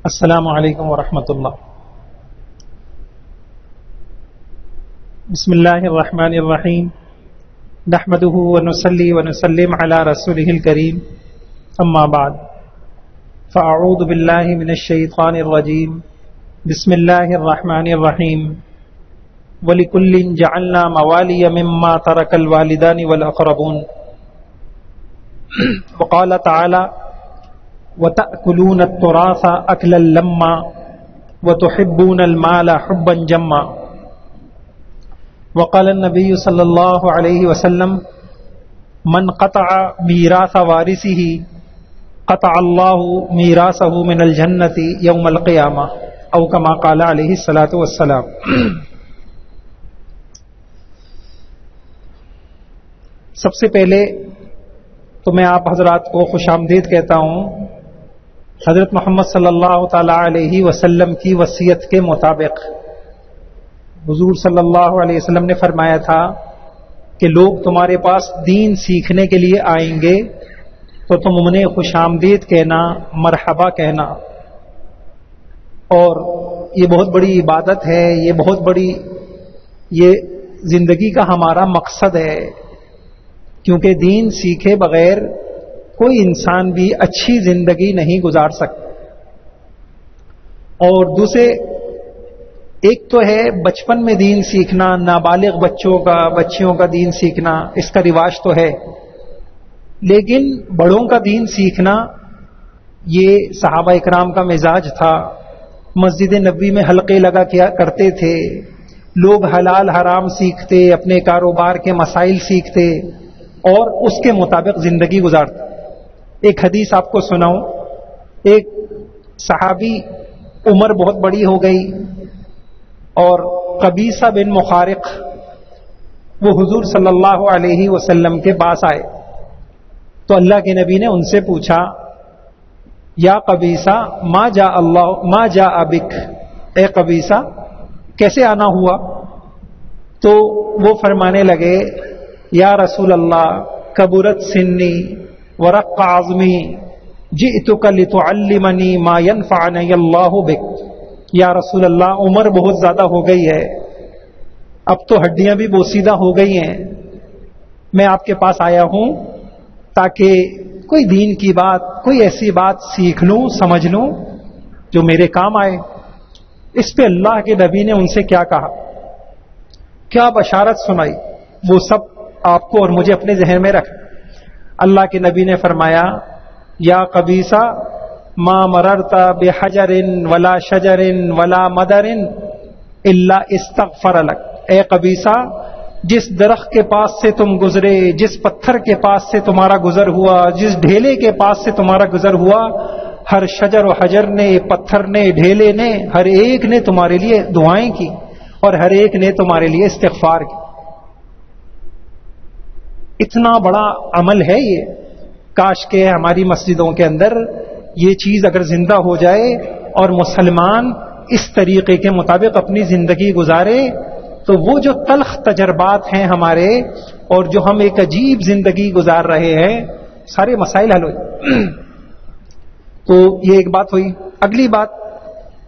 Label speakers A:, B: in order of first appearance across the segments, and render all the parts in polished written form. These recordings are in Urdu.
A: السلام علیکم ورحمۃ اللہ۔ بسم اللہ الرحمن الرحیم، نحمده ونصلی ونسلم علی رسولہ الکریم، اما بعد فاعوذ باللہ من الشیطان الرجیم، بسم اللہ الرحمن الرحیم۔ وَلِكُلٍّ جَعَلْنَا مَوَالِيَ مِمَّا تَرَكَ الْوَالِدَانِ وَالْأَقْرَبُونَ وقال تعالی وَتَأْكُلُونَ التُّرَاثَ أَكْلًا لَمًّا وَتُحِبُّونَ الْمَالَ حُبًّا جَمًّا۔ وقال النبي صلی اللہ علیہ وسلم من قطع میراث وارثه قطع اللہ میراثه من الجنة یوم القیامہ، او کما قال علیہ الصلاۃ والسلام۔ سب سے پہلے تو میں آپ حضرات کو خوش آمدید کہتا ہوں۔ حضرت محمد صلی اللہ تعالی علیہ وسلم کی وصیت کے مطابق حضور صلی اللہ علیہ وسلم نے فرمایا تھا کہ لوگ تمہارے پاس دین سیکھنے کے لیے آئیں گے تو تم انہیں خوش آمدید کہنا، مرحبا کہنا۔ اور یہ بہت بڑی عبادت ہے، یہ بہت بڑی یہ زندگی کا ہمارا مقصد ہے، کیونکہ دین سیکھے بغیر کوئی انسان بھی اچھی زندگی نہیں گزار سکتا۔ اور دوسرے، ایک تو ہے بچپن میں دین سیکھنا، نابالغ بچیوں کا دین سیکھنا، اس کا رواج تو ہے، لیکن بڑوں کا دین سیکھنا یہ صحابہ اکرام کا مزاج تھا۔ مسجد نبوی میں حلقے لگا کیا کرتے تھے، لوگ حلال حرام سیکھتے، اپنے کاروبار کے مسائل سیکھتے اور اس کے مطابق زندگی گزارتے۔ ایک حدیث آپ کو سناؤں۔ ایک صحابی، عمر بہت بڑی ہو گئی اور قبیصہ بن مخارق وہ حضور صلی اللہ علیہ وسلم کے پاس آئے تو اللہ کے نبی نے ان سے پوچھا، یا قبیصہ ما جاء بک، اے قبیصہ کیسے آنا ہوا؟ تو وہ فرمانے لگے، یا رسول اللہ کبرت سنی ورق عظمی جئتک لتعلمنی ما ينفعنی اللہ بک۔ یا رسول اللہ عمر بہت زیادہ ہو گئی ہے، اب تو ہڈیاں بھی بوسیدہ ہو گئی ہیں، میں آپ کے پاس آیا ہوں تاکہ کوئی دین کی بات، کوئی ایسی بات سیکھ لوں، سمجھ لوں جو میرے کام آئے۔ اس پہ اللہ کے نبی نے ان سے کیا کہا، کیا بشارت سنائی، وہ سب آپ کو اور مجھے اپنے ذہن میں رکھ۔ اللہ کے نبی نے فرمایا، یا قبیصہ ما مررت بحجر ولا شجر ولا مدر الا استغفر لک۔ اے قبیصہ، جس درخت کے پاس سے تم گزرے، جس پتھر کے پاس سے تمہارا گزر ہوا، جس ڈھیلے کے پاس سے تمہارا گزر ہوا، ہر شجر و حجر نے، پتھر نے، ڈھیلے نے، ہر ایک نے تمہارے لیے دعائیں کی اور ہر ایک نے تمہارے لیے استغفار کی۔ اتنا بڑا عمل ہے یہ، کاش کہ ہماری مسجدوں کے اندر یہ چیز اگر زندہ ہو جائے اور مسلمان اس طریقے کے مطابق اپنی زندگی گزارے تو وہ جو تلخ تجربات ہیں ہمارے اور جو ہم ایک عجیب زندگی گزار رہے ہیں، سارے مسائل حل ہو جائیں۔ تو یہ ایک بات ہوئی۔ اگلی بات،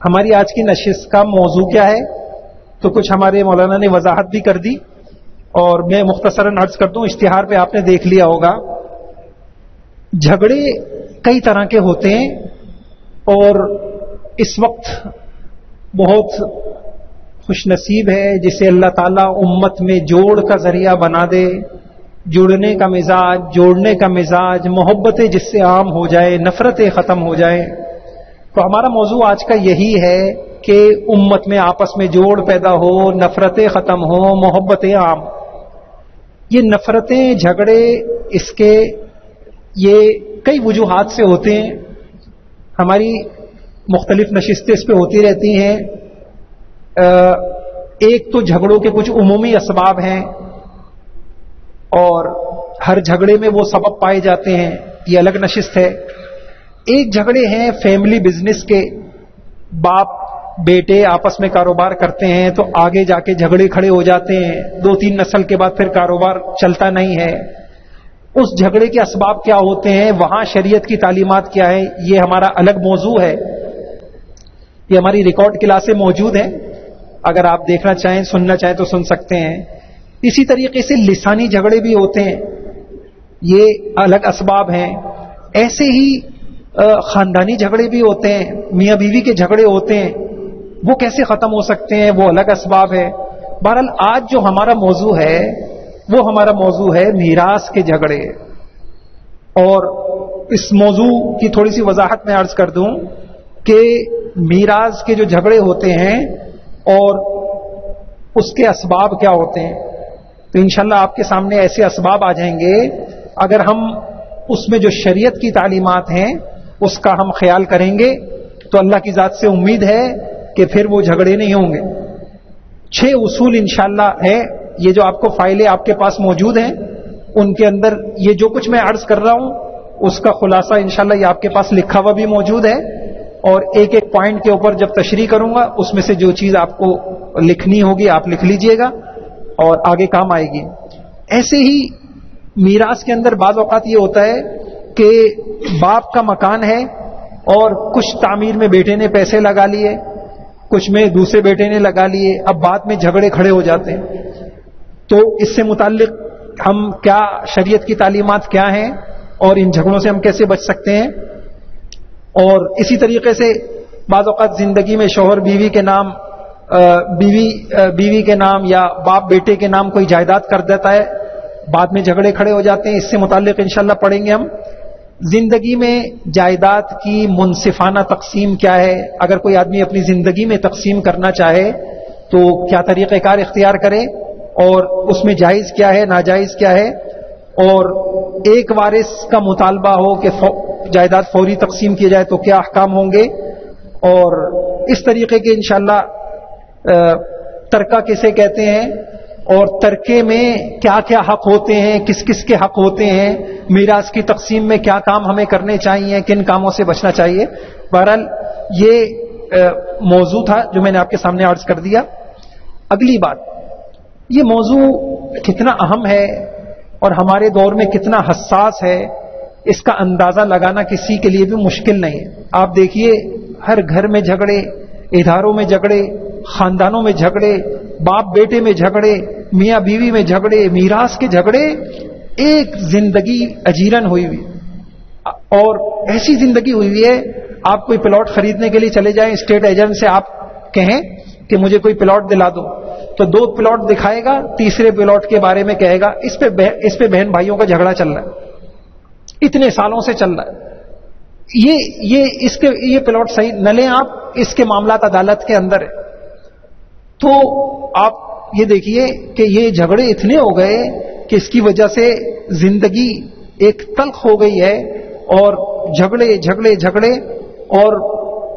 A: ہماری آج کی نشست کا موضوع کیا ہے؟ تو کچھ ہمارے مولانا نے وضاحت بھی کر دی اور میں مختصراً عرض کر دوں، اشتہار پہ آپ نے دیکھ لیا ہوگا۔ جھگڑے کئی طرح کے ہوتے ہیں اور اس وقت بہت خوش نصیب ہے جسے اللہ تعالیٰ امت میں جوڑ کا ذریعہ بنا دے، جڑنے کا مزاج، جوڑنے کا مزاج، محبتیں جس سے عام ہو جائے، نفرتیں ختم ہو جائیں۔ تو ہمارا موضوع آج کا یہی ہے کہ امت میں آپس میں جوڑ پیدا ہو، نفرتیں ختم ہو، محبتیں عام۔ یہ نفرتیں، جھگڑے، اس کے یہ کئی وجوہات سے ہوتے ہیں۔ ہماری مختلف نشستیں اس پہ ہوتی رہتی ہیں۔ ایک تو جھگڑوں کے کچھ عمومی اسباب ہیں اور ہر جھگڑے میں وہ سبب پائے جاتے ہیں، یہ الگ نشست ہے۔ ایک جھگڑے ہیں فیملی بزنس کے، باپ بیٹے آپس میں کاروبار کرتے ہیں تو آگے جا کے جھگڑے کھڑے ہو جاتے ہیں، 2-3 نسل کے بعد پھر کاروبار چلتا نہیں ہے۔ اس جھگڑے کے اسباب کیا ہوتے ہیں، وہاں شریعت کی تعلیمات کیا ہے، یہ ہمارا الگ موضوع ہے۔ یہ ہماری ریکارڈ کلاسیں موجود ہیں، اگر آپ دیکھنا چاہیں سننا چاہیں تو سن سکتے ہیں۔ اسی طریقے سے لسانی جھگڑے بھی ہوتے ہیں، یہ الگ اسباب ہیں۔ ایسے ہی خاندانی جھگڑے بھی ہوتے ہیں، میاں بیوی کے جھگڑے ہوتے ہیں، وہ کیسے ختم ہو سکتے ہیں، وہ الگ اسباب ہے۔ بہرحال آج جو ہمارا موضوع ہے وہ ہمارا موضوع ہے میراث کے جھگڑے، اور اس موضوع کی تھوڑی سی وضاحت میں عرض کر دوں کہ میراث کے جو جھگڑے ہوتے ہیں اور اس کے اسباب کیا ہوتے ہیں، تو انشاءاللہ آپ کے سامنے ایسے اسباب آ جائیں گے، اگر ہم اس میں جو شریعت کی تعلیمات ہیں اس کا ہم خیال کریں گے تو اللہ کی ذات سے امید ہے کہ پھر وہ جھگڑے نہیں ہوں گے۔ 6 اصول انشاءاللہ ہے، یہ جو آپ کو فائلیں آپ کے پاس موجود ہیں ان کے اندر یہ جو کچھ میں عرض کر رہا ہوں اس کا خلاصہ انشاءاللہ یہ آپ کے پاس لکھا ہوا بھی موجود ہے، اور ایک ایک پوائنٹ کے اوپر جب تشریح کروں گا اس میں سے جو چیز آپ کو لکھنی ہوگی آپ لکھ لیجئے گا اور آگے کام آئے گی۔ ایسے ہی میراث کے اندر بعض اوقات یہ ہوتا ہے کہ باپ کا مکان ہے اور کچھ تعمیر میں بیٹے نے پیسے لگا لیے، کچھ میں دوسرے بیٹے نے لگا لیے، اب بعد میں جھگڑے کھڑے ہو جاتے ہیں۔ تو اس سے متعلق ہم کیا شریعت کی تعلیمات کیا ہیں اور ان جھگڑوں سے ہم کیسے بچ سکتے ہیں؟ اور اسی طریقے سے بعض اوقات زندگی میں شوہر بیوی کے نام بیوی کے نام یا باپ بیٹے کے نام کوئی جائیداد کر دیتا ہے، بعد میں جھگڑے کھڑے ہو جاتے ہیں، اس سے متعلق انشاءاللہ پڑھیں گے ہم۔ زندگی میں جائیداد کی منصفانہ تقسیم کیا ہے، اگر کوئی آدمی اپنی زندگی میں تقسیم کرنا چاہے تو کیا طریقہ کار اختیار کرے اور اس میں جائز کیا ہے ناجائز کیا ہے، اور ایک وارث کا مطالبہ ہو کہ جائیداد فوری تقسیم کی جائے تو کیا احکام ہوں گے، اور اس طریقے کے انشاءاللہ ترکہ کسے کہتے ہیں اور ترکے میں کیا کیا حق ہوتے ہیں، کس کس کے حق ہوتے ہیں، میراث کی تقسیم میں کیا کام ہمیں کرنے چاہیے، کن کاموں سے بچنا چاہیے۔ بہرحال یہ موضوع تھا جو میں نے آپ کے سامنے عرض کر دیا۔ اگلی بات، یہ موضوع کتنا اہم ہے اور ہمارے دور میں کتنا حساس ہے اس کا اندازہ لگانا کسی کے لیے بھی مشکل نہیں ہے۔ آپ دیکھیے ہر گھر میں جھگڑے، اداروں میں جھگڑے، خاندانوں میں جھگڑے، باپ بیٹے میں جھگڑے، میاں بیوی میں جھگڑے، میراث کے جھگڑے، ایک زندگی اجیرن ہوئی ہوئی، اور ایسی زندگی ہوئی ہوئی ہے۔ آپ کوئی پلاٹ خریدنے کے لیے چلے جائیں اسٹیٹ ایجنٹ سے، آپ کہیں کہ مجھے کوئی پلاٹ دلا دو، تو 2 پلاٹ دکھائے گا، تیسرے پلاٹ کے بارے میں کہے گا اس پہ بہن بھائیوں کا جھگڑا چل رہا ہے، اتنے سالوں سے چل رہا ہے، یہ پلاٹ صحیح نہ لیں آپ، اس کے معاملات عدالت کے اندر ہے۔ تو آپ یہ دیکھیے کہ یہ جھگڑے اتنے ہو گئے کہ اس کی وجہ سے زندگی ایک تلخ ہو گئی ہے، اور جھگڑے اور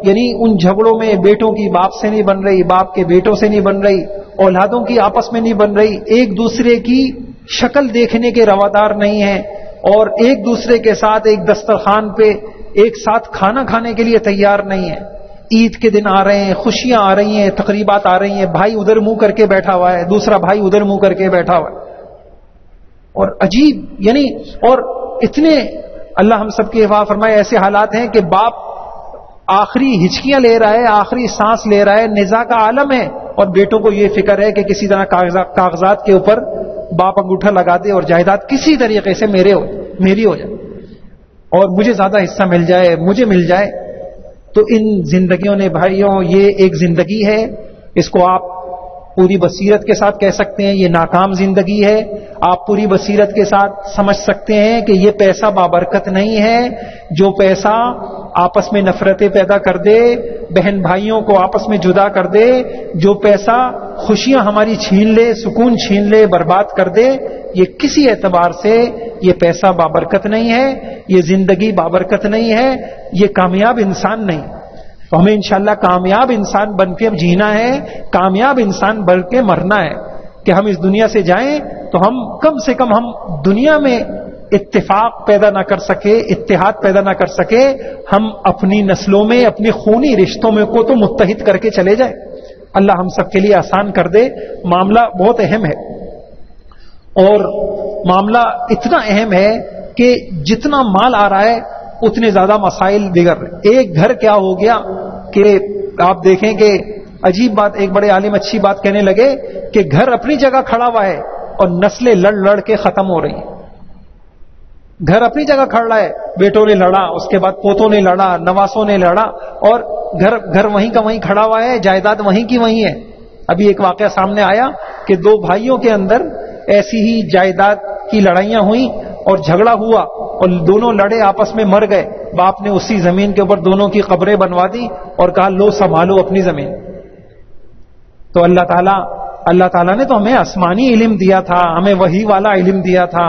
A: یعنی ان جھگڑوں میں بیٹوں کی باپ سے نہیں بن رہی، باپ کے بیٹوں سے نہیں بن رہی، اولادوں کی آپس میں نہیں بن رہی، ایک دوسرے کی شکل دیکھنے کے روادار نہیں ہیں، اور ایک دوسرے کے ساتھ ایک دسترخوان پہ ایک ساتھ کھانا کھانے کے لیے تیار نہیں ہے۔ عید کے دن آ رہے ہیں، خوشیاں آ رہی ہیں، تقریبات آ رہی ہیں، بھائی ادھر منہ کر کے بیٹھا ہوا ہے، دوسرا بھائی ادھر منہ کر کے بیٹھا ہوا ہے، اور عجیب یعنی اور اتنے اللہ ہم سب کی حفاظت فرمائے ایسے حالات ہیں کہ باپ آخری ہچکیاں لے رہا ہے، آخری سانس لے رہا ہے، نزاع کا عالم ہے، اور بیٹوں کو یہ فکر ہے کہ کسی طرح کاغذات کے اوپر باپ انگوٹھا لگا دے اور جائیداد کسی طریقے سے میری ہو جائے اور مجھے زیادہ حصہ مل جائے، مجھے مل جائے۔ تو ان زندگیوں نے بھائیوں، یہ ایک زندگی ہے، اس کو آپ پوری بصیرت کے ساتھ کہہ سکتے ہیں یہ ناکام زندگی ہے۔ آپ پوری بصیرت کے ساتھ سمجھ سکتے ہیں کہ یہ پیسہ بابرکت نہیں ہے، جو پیسہ آپس میں نفرتیں پیدا کر دے، بہن بھائیوں کو آپس میں جدا کر دے، جو پیسہ خوشیاں ہماری چھین لے، سکون چھین لے، برباد کر دے، یہ کسی اعتبار سے یہ پیسہ بابرکت نہیں ہے، یہ زندگی بابرکت نہیں ہے، یہ کامیاب انسان نہیں۔ تو ہمیں انشاءاللہ کامیاب انسان بن کے جینا ہے، کامیاب انسان بن کے مرنا ہے، کہ ہم اس دنیا سے جائیں تو ہم کم سے کم ہم دنیا میں اتفاق پیدا نہ کر سکے، اتحاد پیدا نہ کر سکے، ہم اپنی نسلوں میں، اپنے خونی رشتوں میں کو تو متحد کر کے چلے جائیں۔ اللہ ہم سب کے لیے آسان کر دے۔ معاملہ بہت اہم ہے، اور معاملہ اتنا اہم ہے کہ جتنا مال آ رہا ہے اتنے زیادہ مسائل بگڑ رہے۔ ایک گھر کیا ہو گیا کہ آپ دیکھیں کہ عجیب بات، ایک بڑے عالم اچھی بات کہنے لگے کہ گھر اپنی جگہ کھڑا ہوا ہے اور نسلیں لڑ لڑ کے ختم ہو رہی ہیں. گھر اپنی جگہ کھڑا ہے، بیٹوں نے لڑا، اس کے بعد پوتوں نے لڑا، نواسوں نے لڑا، اور گھر وہیں کا وہیں کھڑا ہوا ہے، جائیداد وہیں کی وہیں ہے. ابھی ایک واقعہ سامنے آیا کہ دو بھائیوں کے اندر ایسی ہی جائیداد کی لڑائیاں ہوئیں اور جھگڑا ہوا اور دونوں لڑے، آپس میں مر گئے. باپ نے اسی زمین کے اوپر دونوں کی قبریں بنوا دی اور کہا لو سنبھالو اپنی زمین. تو اللہ تعالیٰ نے تو ہمیں آسمانی علم دیا تھا، ہمیں وحی والا علم دیا تھا.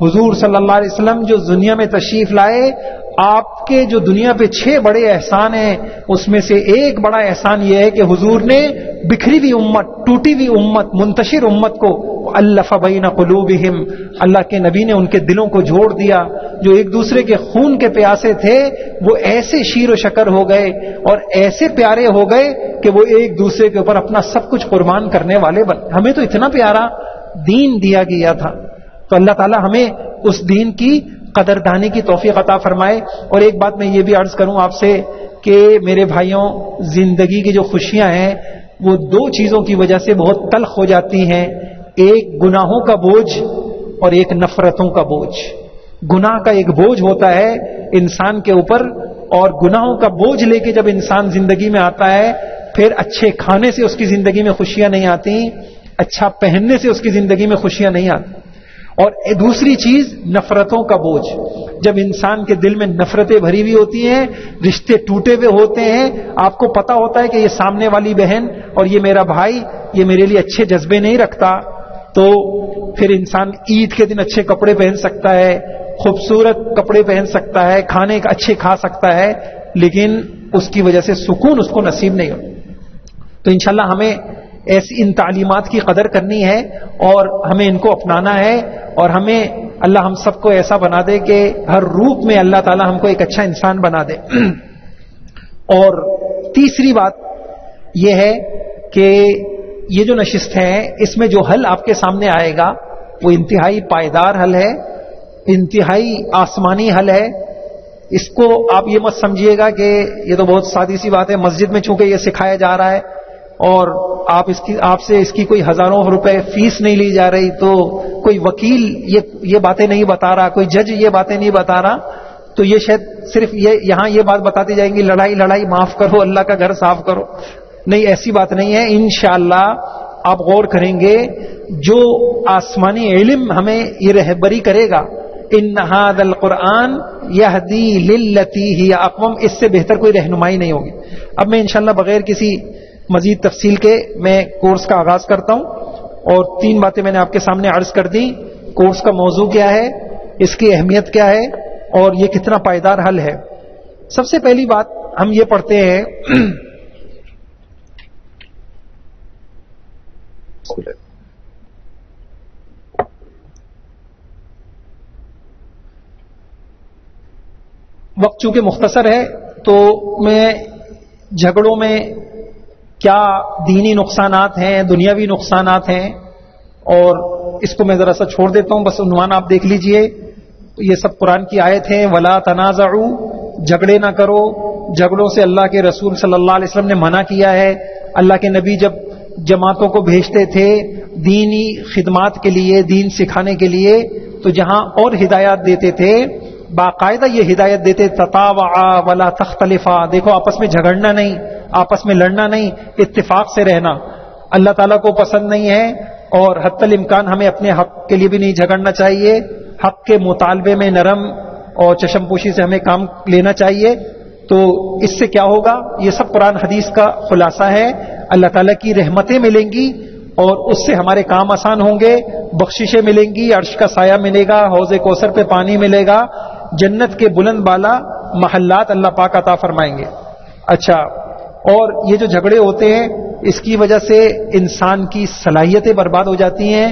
A: حضور صلی اللہ علیہ وسلم جو دنیا میں تشریف لائے، آپ کے جو دنیا پہ 6 بڑے احسان ہیں، اس میں سے ایک بڑا احسان یہ ہے کہ حضور نے بکھری ہوئی امت، ٹوٹی ہوئی امت، منتشر امت کو الف بین قلوبہم، اللہ کے نبی نے ان کے دلوں کو جوڑ دیا. جو ایک دوسرے کے خون کے پیاسے تھے وہ ایسے شیر و شکر ہو گئے اور ایسے پیارے ہو گئے کہ وہ ایک دوسرے کے اوپر اپنا سب کچھ قربان کرنے والے بن. ہمیں تو اتنا پیارا دین دیا گیا تھا. تو اللہ تعالیٰ ہمیں اس دین کی قدردانی کی توفیق عطا فرمائے. اور ایک بات میں یہ بھی عرض کروں آپ سے کہ میرے بھائیوں، زندگی کی جو خوشیاں ہیں وہ 2 چیزوں کی وجہ سے بہت تلخ ہو جاتی ہیں. ایک گناہوں کا بوجھ اور ایک نفرتوں کا بوجھ. گناہ کا ایک بوجھ ہوتا ہے انسان کے اوپر، اور گناہوں کا بوجھ لے کے جب انسان زندگی میں آتا ہے پھر اچھے کھانے سے اس کی زندگی میں خوشیاں نہیں آتی، اچھا پہننے سے اس کی زندگی میں خوشیاں نہیں آتی. اور دوسری چیز نفرتوں کا بوجھ. جب انسان کے دل میں نفرتیں بھری ہوئی ہوتی ہیں، رشتے ٹوٹے ہوئے ہوتے ہیں، آپ کو پتا ہوتا ہے کہ یہ سامنے والی بہن اور یہ میرا بھائی یہ میرے لیے اچھے جذبے نہیں رکھتا، تو پھر انسان عید کے دن اچھے کپڑے پہن سکتا ہے، خوبصورت کپڑے پہن سکتا ہے، کھانے اچھے کھا سکتا ہے، لیکن اس کی وجہ سے سکون اس کو نصیب نہیں ہوتا. تو انشاءاللہ ہمیں ایسی ان تعلیمات کی قدر کرنی ہے اور ہمیں ان کو اپنانا ہے، اور ہمیں اللہ ہم سب کو ایسا بنا دے کہ ہر روپ میں اللہ تعالی ہم کو ایک اچھا انسان بنا دے. اور تیسری بات یہ ہے کہ یہ جو نشست ہے اس میں جو حل آپ کے سامنے آئے گا وہ انتہائی پائیدار حل ہے، انتہائی آسمانی حل ہے. اس کو آپ یہ مت سمجھیے گا کہ یہ تو بہت سادی سی بات ہے، مسجد میں چونکہ یہ سکھایا جا رہا ہے اور آپ سے اس کی کوئی ہزاروں روپے فیس نہیں لی جا رہی، تو کوئی وکیل یہ باتیں نہیں بتا رہا، کوئی جج یہ باتیں نہیں بتا رہا، تو یہ شاید صرف یہاں یہ بات بتاتی جائیں گی لڑائی معاف کرو، اللہ کا گھر صاف کرو. نہیں، ایسی بات نہیں ہے. انشاءاللہ آپ غور کریں گے جو آسمانی علم ہمیں یہ رہبری کرے گا، ان ھذا القرآن یہدی للتی ہی اقوم، اس سے بہتر کوئی رہنمائی نہیں ہوگی. اب میں انشاءاللہ بغیر کسی مزید تفصیل کے میں کورس کا آغاز کرتا ہوں، اور 3 باتیں میں نے آپ کے سامنے عرض کر دی. کورس کا موضوع کیا ہے، اس کی اہمیت کیا ہے، اور یہ کتنا پائیدار حل ہے. سب سے پہلی بات ہم یہ پڑھتے ہیں وقت چونکہ مختصر ہے تو میں جھگڑوں میں کیا دینی نقصانات ہیں، دنیاوی نقصانات ہیں، اور اس کو میں ذرا سا چھوڑ دیتا ہوں. بس عنوان آپ دیکھ لیجئے. یہ سب قرآن کی آیت ہیں. ولا تنازعوا، جھگڑے نہ کرو. جھگڑوں سے اللہ کے رسول صلی اللہ علیہ وسلم نے منع کیا ہے. اللہ کے نبی جب جماعتوں کو بھیجتے تھے دینی خدمات کے لیے، دین سکھانے کے لیے، تو جہاں اور ہدایات دیتے تھے باقاعدہ یہ ہدایت دیتے تطاوعا ولا تختلفا، دیکھو آپس میں جھگڑنا نہیں، آپس میں لڑنا نہیں، اتفاق سے رہنا. اللہ تعالیٰ کو پسند نہیں ہے، اور حتی الامکان ہمیں اپنے حق کے لیے بھی نہیں جھگڑنا چاہیے. حق کے مطالبے میں نرم اور چشم پوشی سے ہمیں کام لینا چاہیے. تو اس سے کیا ہوگا، یہ سب قرآن حدیث کا خلاصہ ہے. اللہ تعالیٰ کی رحمتیں ملیں گی اور اس سے ہمارے کام آسان ہوں گے، بخششیں ملیں گی، عرش کا سایہ ملے گا، حوض کوثر پہ پانی ملے گا، جنت کے بلند بالا محلات اللہ پاک عطا فرمائیں گے. اچھا، اور یہ جو جھگڑے ہوتے ہیں اس کی وجہ سے انسان کی صلاحیتیں برباد ہو جاتی ہیں،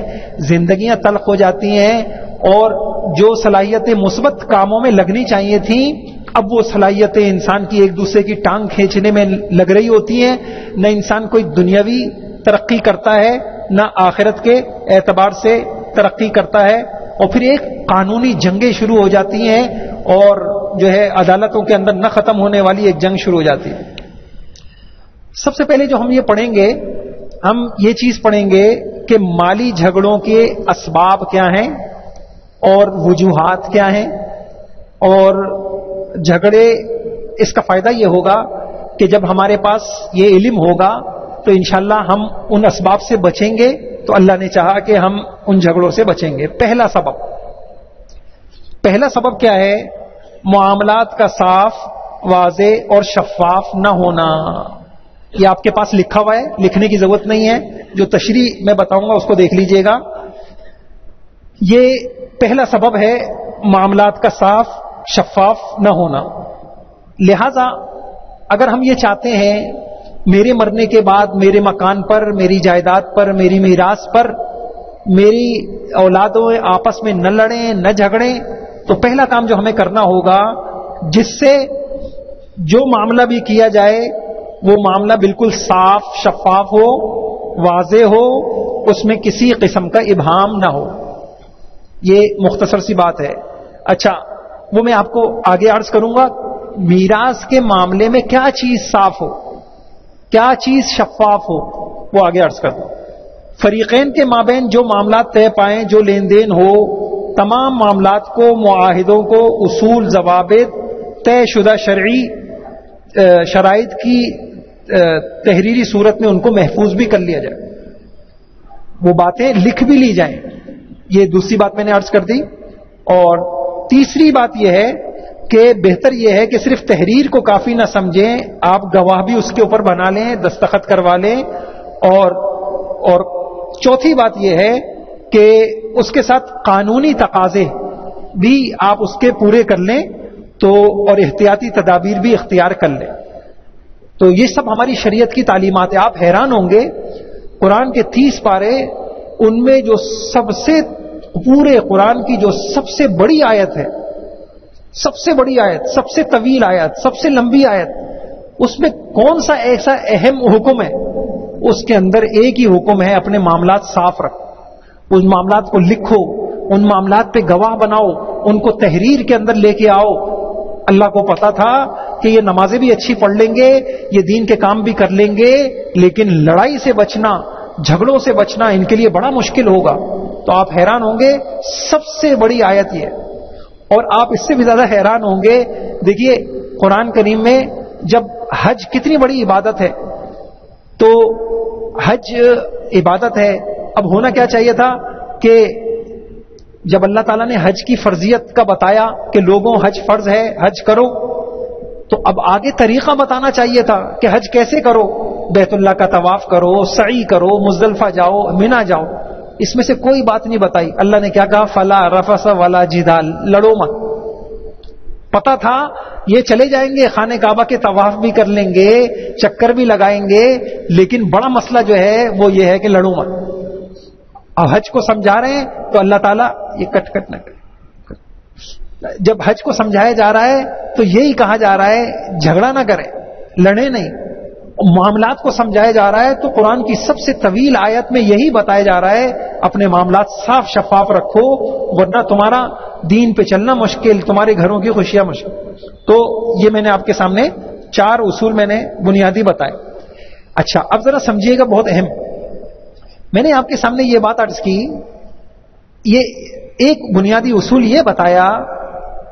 A: زندگیاں تلخ ہو جاتی ہیں، اور جو صلاحیتیں مثبت کاموں میں لگنی چاہیے تھیں اب وہ صلاحیتیں انسان کی ایک دوسرے کی ٹانگ کھینچنے میں لگ رہی ہوتی ہیں. نہ انسان کوئی دنیاوی ترقی کرتا ہے نہ آخرت کے اعتبار سے ترقی کرتا ہے، اور پھر ایک قانونی جنگیں شروع ہو جاتی ہیں، اور جو ہے عدالتوں کے اندر نہ ختم ہونے والی ایک جنگ شروع ہو جاتی ہے. سب سے پہلے جو ہم یہ پڑھیں گے، ہم یہ چیز پڑھیں گے کہ مالی جھگڑوں کے اسباب کیا ہیں اور وجوہات کیا ہیں، اور جھگڑے، اس کا فائدہ یہ ہوگا کہ جب ہمارے پاس یہ علم ہوگا تو انشاءاللہ ہم ان اسباب سے بچیں گے، تو اللہ نے چاہا کہ ہم ان جھگڑوں سے بچیں گے۔ پہلا سبب کیا ہے؟ معاملات کا صاف، واضح اور شفاف نہ ہونا۔ یہ آپ کے پاس لکھا ہوا ہے، لکھنے کی ضرورت نہیں ہے، جو تشریح میں بتاؤں گا اس کو دیکھ لیجئے گا۔ یہ پہلا سبب ہے معاملات کا صاف، شفاف نہ ہونا۔ لہذا اگر ہم یہ چاہتے ہیں میرے مرنے کے بعد میرے مکان پر، میری جائیداد پر، میری میراث پر میری اولادوں آپس میں نہ لڑیں، نہ جھگڑیں، تو پہلا کام جو ہمیں کرنا ہوگا، جس سے جو معاملہ بھی کیا جائے وہ معاملہ بالکل صاف، شفاف ہو، واضح ہو، اس میں کسی قسم کا ابہام نہ ہو۔ یہ مختصر سی بات ہے۔ اچھا، وہ میں آپ کو آگے عرض کروں گا۔ میراث کے معاملے میں کیا چیز صاف ہو، کیا چیز شفاف ہو، وہ آگے عرض کرتا ہوں۔ فریقین کے مابین جو معاملات طے پائیں، جو لین دین ہو، تمام معاملات کو، معاہدوں کو، اصول، ضوابط، طے شدہ شرعی شرائط کی تحریری صورت میں ان کو محفوظ بھی کر لیا جائے، وہ باتیں لکھ بھی لی جائیں۔ یہ دوسری بات میں نے عرض کر دی۔ اور تیسری بات یہ ہے کہ بہتر یہ ہے کہ صرف تحریر کو کافی نہ سمجھیں، آپ گواہ بھی اس کے اوپر بنا لیں، دستخط کروا لیں۔ اور چوتھی بات یہ ہے کہ اس کے ساتھ قانونی تقاضے بھی آپ اس کے پورے کر لیں، تو اور احتیاطی تدابیر بھی اختیار کر لیں۔ تو یہ سب ہماری شریعت کی تعلیمات ہیں۔ آپ حیران ہوں گے، قرآن کے 30 پارے، ان میں جو سب سے، پورے قرآن کی جو سب سے بڑی آیت ہے، سب سے بڑی آیت، سب سے طویل آیت، سب سے لمبی آیت، اس میں کون سا ایسا اہم حکم ہے؟ اس کے اندر ایک ہی حکم ہے، اپنے معاملات صاف رکھو، ان معاملات کو لکھو، ان معاملات پہ گواہ بناؤ، ان کو تحریر کے اندر لے کے آؤ۔ اللہ کو پتا تھا کہ یہ نمازیں بھی اچھی پڑھ لیں گے، یہ دین کے کام بھی کر لیں گے، لیکن لڑائی سے بچنا، جھگڑوں سے بچنا ان کے لیے بڑا مشکل ہوگا۔ تو آپ حیران ہوں گے، سب سے بڑی آیت یہ ہے۔ اور آپ اس سے بھی زیادہ حیران ہوں گے، دیکھیے قرآن کریم میں جب حج کتنی بڑی عبادت ہے، تو حج عبادت ہے، اب ہونا کیا چاہیے تھا کہ جب اللہ تعالیٰ نے حج کی فرضیت کا بتایا کہ لوگوں حج فرض ہے، حج کرو، تو اب آگے طریقہ بتانا چاہیے تھا کہ حج کیسے کرو، بیت اللہ کا طواف کرو، سعی کرو، مزدلفہ جاؤ، منا جاؤ۔ اس میں سے کوئی بات نہیں بتائی۔ اللہ نے کیا کہا؟ فلا رفث ولا جدال، لڑو مت۔ پتا تھا یہ چلے جائیں گے، خانہ کعبہ کے طواف بھی کر لیں گے، چکر بھی لگائیں گے، لیکن بڑا مسئلہ جو ہے وہ یہ ہے کہ لڑو مت۔ اب حج کو سمجھا رہے ہیں تو اللہ تعالیٰ یہ کٹ نہ کرے۔ جب حج کو سمجھایا جا رہا ہے تو یہی کہا جا رہا ہے جھگڑا نہ کریں، لڑیں نہیں۔ معاملات کو سمجھایا جا رہا ہے تو قرآن کی سب سے طویل آیت میں یہی بتایا جا رہا ہے، اپنے معاملات صاف شفاف رکھو، ورنہ تمہارا دین پہ چلنا مشکل، تمہارے گھروں کی خوشیاں مشکل۔ تو یہ میں نے آپ کے سامنے 4 اصول میں نے بنیادی بتائے۔ اچھا، اب ذرا سمجھیے گا، بہت اہم۔ میں نے آپ کے سامنے یہ بات عرض کی، یہ ایک بنیادی اصول یہ بتایا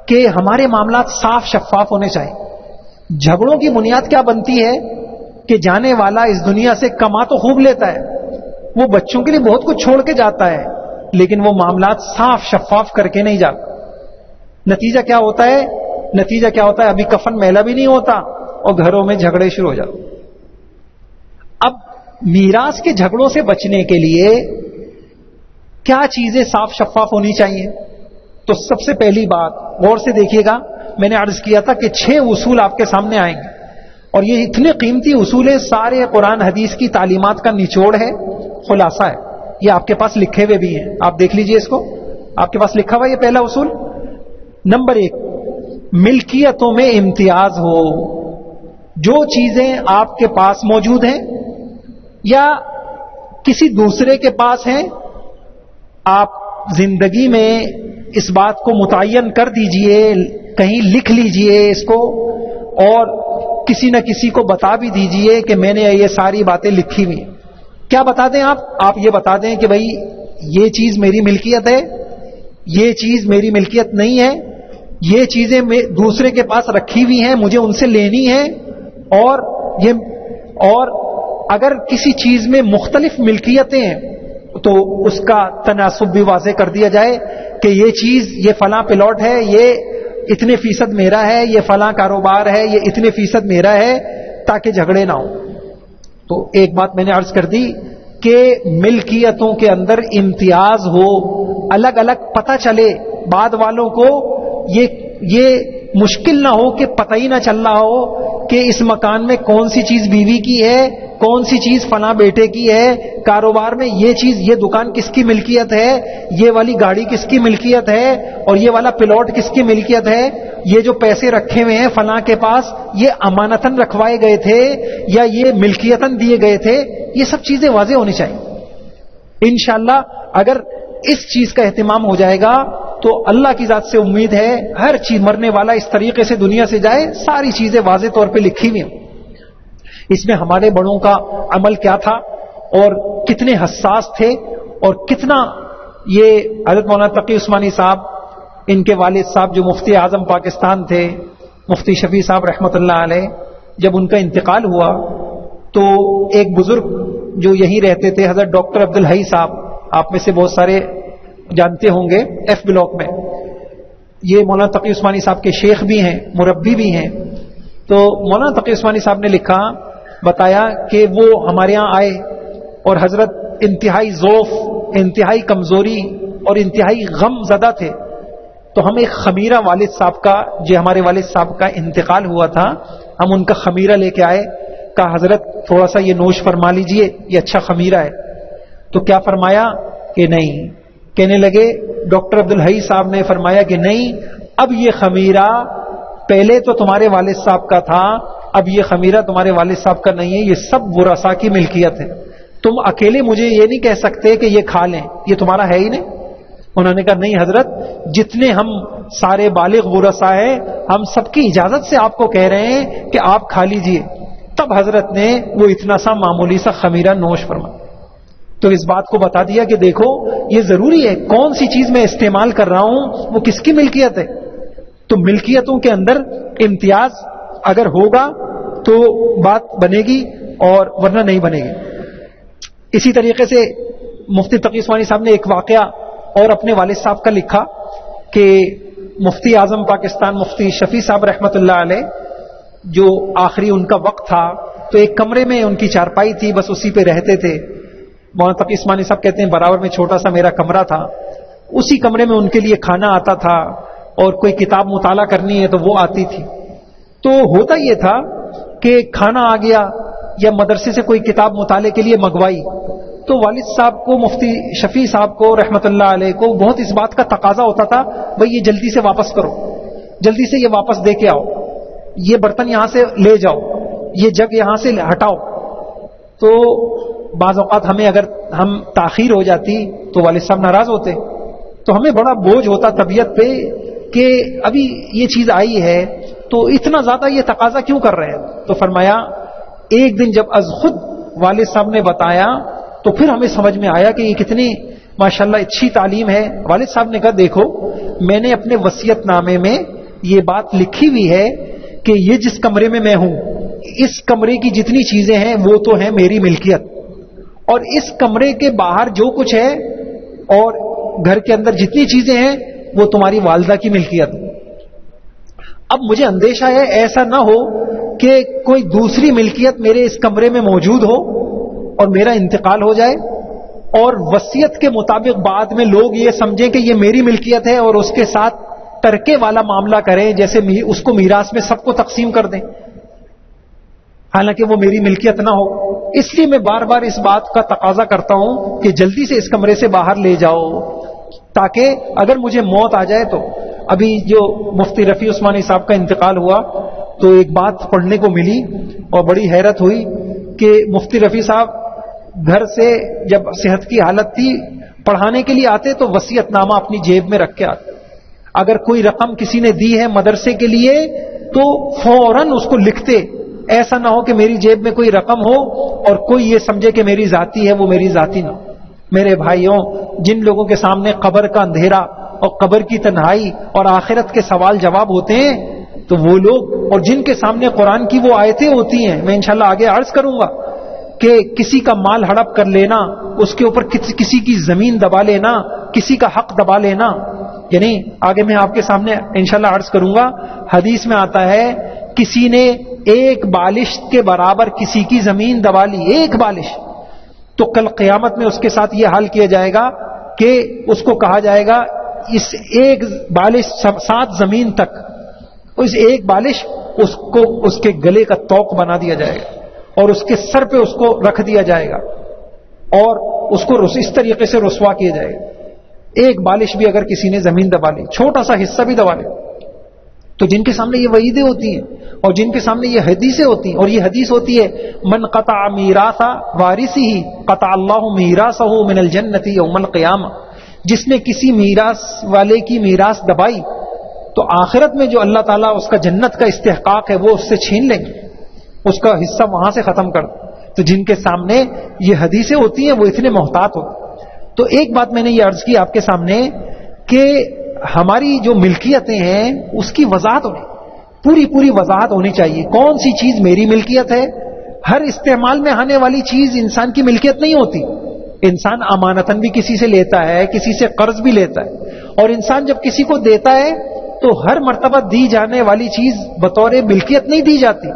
A: کہ ہمارے معاملات صاف شفاف ہونے چاہیے۔ جھگڑوں کی بنیاد کیا بنتی ہے کہ جانے والا اس دنیا سے کما تو خوب لیتا ہے، وہ بچوں کے لیے بہت کچھ چھوڑ کے جاتا ہے، لیکن وہ معاملات صاف شفاف کر کے نہیں جاتا۔ نتیجہ کیا ہوتا ہے؟ نتیجہ کیا ہوتا ہے؟ ابھی کفن میلا بھی نہیں ہوتا اور گھروں میں جھگڑے شروع ہو جاتے۔ اب میراث کے جھگڑوں سے بچنے کے لیے کیا چیزیں صاف شفاف ہونی چاہیے؟ تو سب سے پہلی بات، غور سے دیکھیے گا، میں نے عرض کیا تھا کہ 6 اصول آپ کے سامنے آئیں گے، اور یہ اتنے قیمتی اصول ہیں، سارے قرآن حدیث کی تعلیمات کا نچوڑ ہے، خلاصہ ہے۔ یہ آپ کے پاس لکھے ہوئے بھی ہیں، آپ دیکھ لیجئے اس کو، آپ کے پاس لکھا ہوا یہ پہلا اصول۔ نمبر 1، ملکیتوں میں امتیاز ہو۔ جو چیزیں آپ کے پاس موجود ہیں یا کسی دوسرے کے پاس ہیں، آپ زندگی میں اس بات کو متعین کر دیجئے، کہیں لکھ لیجئے اس کو، اور کسی نہ کسی کو بتا بھی دیجئے کہ میں نے یہ ساری باتیں لکھی ہوئی ہیں. کیا بتا دیں آپ یہ بتا دیں کہ بھائی یہ چیز میری ملکیت ہے, یہ چیز میری ملکیت نہیں ہے, یہ چیزیں دوسرے کے پاس رکھی ہوئی ہیں, مجھے ان سے لینی ہے. اور اگر کسی چیز میں مختلف ملکیتیں ہیں تو اس کا تناسب بھی واضح کر دیا جائے کہ یہ چیز, یہ فلاں پلاٹ ہے, یہ اتنے فیصد میرا ہے, یہ فلاں کاروبار ہے, یہ اتنے فیصد میرا ہے, تاکہ جھگڑے نہ ہوں. تو ایک بات میں نے عرض کر دی کہ ملکیتوں کے اندر امتیاز ہو, الگ الگ پتہ چلے بعد والوں کو, یہ مشکل نہ ہو کہ پتہ ہی نہ چل رہا ہو کہ اس مکان میں کون سی چیز بیوی کی ہے, کون سی چیز فلاں بیٹے کی ہے, کاروبار میں یہ چیز, یہ دکان کس کی ملکیت ہے, یہ والی گاڑی کس کی ملکیت ہے, اور یہ والا پلاٹ کس کی ملکیت ہے, یہ جو پیسے رکھے ہوئے ہیں فلاں کے پاس یہ امانتاً رکھوائے گئے تھے یا یہ ملکیتاً دیے گئے تھے. یہ سب چیزیں واضح ہونی چاہیے. انشاءاللہ اگر اس چیز کا اہتمام ہو جائے گا تو اللہ کی ذات سے امید ہے ہر چیز, مرنے والا اس طریقے سے دنیا سے جائے, ساری چیزیں واضح طور پہ لکھی ہوئی ہیں. اس میں ہمارے بڑوں کا عمل کیا تھا اور کتنے حساس تھے, اور کتنا یہ حضرت مولانا تقی عثمانی صاحب, ان کے والد صاحب جو مفتی اعظم پاکستان تھے, مفتی شفیع صاحب رحمۃ اللہ علیہ, جب ان کا انتقال ہوا تو ایک بزرگ جو یہیں رہتے تھے, حضرت ڈاکٹر عبدالحی صاحب, آپ میں سے بہت سارے جانتے ہوں گے, ایف بلاک میں, یہ مولانا تقی عثمانی صاحب کے شیخ بھی ہیں, مربی بھی ہیں. تو مولانا تقی عثمانی صاحب نے لکھا, بتایا کہ وہ ہمارے ہاں آئے اور حضرت انتہائی ضعف, انتہائی کمزوری اور انتہائی غم زدہ تھے. تو ہم ایک خمیرہ والد صاحب کا, جو ہمارے والد صاحب کا انتقال ہوا تھا, ہم ان کا خمیرہ لے کے آئے. کہا حضرت تھوڑا سا یہ نوش فرما لیجئے, یہ اچھا خمیرہ ہے. تو کیا فرمایا کہ نہیں. کہنے لگے ڈاکٹر عبدالحی صاحب نے فرمایا کہ نہیں, اب یہ خمیرہ پہلے تو تمہارے والد صاحب کا تھا, اب یہ خمیرہ تمہارے والد صاحب کا نہیں ہے, یہ سب ورثاء کی ملکیت ہے. تم اکیلے مجھے یہ نہیں کہہ سکتے کہ یہ کھا لیں, یہ تمہارا ہے ہی نہیں. انہوں نے کہا نہیں حضرت, جتنے ہم سارے بالغ ورثاء ہیں ہم سب کی اجازت سے آپ کو کہہ رہے ہیں کہ آپ کھا لیجئے. تب حضرت نے وہ اتنا سا معمولی سا خمیرہ نوش فرمایا. تو اس بات کو بتا دیا کہ دیکھو یہ ضروری ہے, کون سی چیز میں استعمال کر رہا ہوں وہ کس کی ملکیت ہے. تو ملکیتوں کے اندر امتیاز اگر ہوگا تو بات بنے گی, اور ورنہ نہیں بنے گی. اسی طریقے سے مفتی تقی عثمانی صاحب نے ایک واقعہ اور اپنے والد صاحب کا لکھا کہ مفتی اعظم پاکستان مفتی شفیع صاحب رحمۃ اللہ علیہ, جو آخری ان کا وقت تھا, تو ایک کمرے میں ان کی چارپائی تھی, بس اسی پہ رہتے تھے. مولانا تقی عثمانی صاحب کہتے ہیں برابر میں چھوٹا سا میرا کمرہ تھا, اسی کمرے میں ان کے لیے کھانا آتا تھا, اور کوئی کتاب مطالعہ کرنی ہے تو وہ آتی تھی. تو ہوتا یہ تھا کہ کھانا آ گیا یا مدرسے سے کوئی کتاب مطالعے کے لیے منگوائی, تو والد صاحب کو, مفتی شفیع صاحب کو رحمۃ اللہ علیہ کو بہت اس بات کا تقاضا ہوتا تھا, بھئی یہ جلدی سے واپس کرو, جلدی سے یہ واپس دے کے آؤ, یہ برتن یہاں سے لے جاؤ, یہ جگ یہاں سے ہٹاؤ. تو بعض اوقات ہمیں اگر ہم تاخیر ہو جاتی تو والد صاحب ناراض ہوتے, تو ہمیں بڑا بوجھ ہوتا طبیعت پہ کہ ابھی یہ چیز آئی ہے تو اتنا زیادہ یہ تقاضا کیوں کر رہے ہیں. تو فرمایا ایک دن جب از خود والد صاحب نے بتایا تو پھر ہمیں سمجھ میں آیا کہ یہ کتنی ماشاءاللہ اچھی تعلیم ہے. والد صاحب نے کہا دیکھو میں نے اپنے وصیت نامے میں یہ بات لکھی ہوئی ہے کہ یہ جس کمرے میں ہوں, اس کمرے کی جتنی چیزیں ہیں وہ تو ہیں میری ملکیت, اور اس کمرے کے باہر جو کچھ ہے اور گھر کے اندر جتنی چیزیں ہیں وہ تمہاری والدہ کی ملکیت. اب مجھے اندیشہ ہے ایسا نہ ہو کہ کوئی دوسری ملکیت میرے اس کمرے میں موجود ہو اور میرا انتقال ہو جائے, اور وصیت کے مطابق بعد میں لوگ یہ سمجھیں کہ یہ میری ملکیت ہے اور اس کے ساتھ ترکے والا معاملہ کریں, جیسے اس کو میراث میں سب کو تقسیم کر دیں, حالانکہ وہ میری ملکیت نہ ہو. اس لیے میں بار بار اس بات کا تقاضا کرتا ہوں کہ جلدی سے اس کمرے سے باہر لے جاؤ, تاکہ اگر مجھے موت آ جائے تو. ابھی جو مفتی رفیع عثمانی صاحب کا انتقال ہوا تو ایک بات پڑھنے کو ملی اور بڑی حیرت ہوئی کہ مفتی رفیع صاحب گھر سے جب صحت کی حالت تھی پڑھانے کے لیے آتے تو وصیت نامہ اپنی جیب میں رکھ کے آتے. اگر کوئی رقم کسی نے دی ہے مدرسے کے لیے تو فوراً اس کو لکھتے ایسا نہ ہو کہ میری جیب میں کوئی رقم ہو اور کوئی یہ سمجھے کہ میری ذاتی ہے، وہ میری ذاتی نہ ہو۔ میرے بھائیوں، جن لوگوں کے سامنے قبر کا اندھیرا اور قبر کی تنہائی اور آخرت کے سوال جواب ہوتے ہیں، تو وہ لوگ، اور جن کے سامنے قرآن کی وہ آیتیں ہوتی ہیں، میں انشاءاللہ آگے عرض کروں گا کہ کسی کا مال ہڑپ کر لینا، اس کے اوپر کسی کی زمین دبا لینا، کسی کا حق دبا لینا، یعنی آگے میں آپ کے سامنے انشاءاللہ عرض کروں گا، حدیث میں آتا ہے کسی نے ایک بالش کے برابر کسی کی زمین دبا لی، ایک بالش، تو کل قیامت میں اس کے ساتھ یہ حال کیا جائے گا کہ اس کو کہا جائے گا اس ایک بالش 7 زمین تک، اس ایک بالش اس کو اس کے گلے کا توق بنا دیا جائے گا اور اس کے سر پہ اس کو رکھ دیا جائے گا اور اس کو اس طریقے سے رسوا کیا جائے گا۔ ایک بالش بھی اگر کسی نے زمین دبا لی، چھوٹا سا حصہ بھی دبا لے، تو جن کے سامنے یہ وعیدیں ہوتی ہیں اور جن کے سامنے یہ حدیثیں ہوتی ہیں، اور یہ حدیث ہوتی ہے من قطع میراث وارثہ قطع اللہ میراثہ من الجنۃ یوم القیامہ، جس نے کسی میراث والے کی میراث دبائی تو آخرت میں جو اللہ تعالیٰ اس کا جنت کا استحقاق ہے وہ اس سے چھین لیں گے، اس کا حصہ وہاں سے ختم کر دیں۔ تو جن کے سامنے یہ حدیثیں ہوتی ہیں وہ اتنے محتاط ہوتے ہیں۔ تو ایک بات میں نے یہ عرض کی آپ کے سامنے کہ ہماری جو ملکیتیں ہیں اس کی وضاحت ہونی، پوری وضاحت ہونی چاہیے، کون سی چیز میری ملکیت ہے۔ ہر استعمال میں آنے والی چیز انسان کی ملکیت نہیں ہوتی، انسان امانتاً بھی کسی سے لیتا ہے، کسی سے قرض بھی لیتا ہے، اور انسان جب کسی کو دیتا ہے تو ہر مرتبہ دی جانے والی چیز بطور ملکیت نہیں دی جاتی،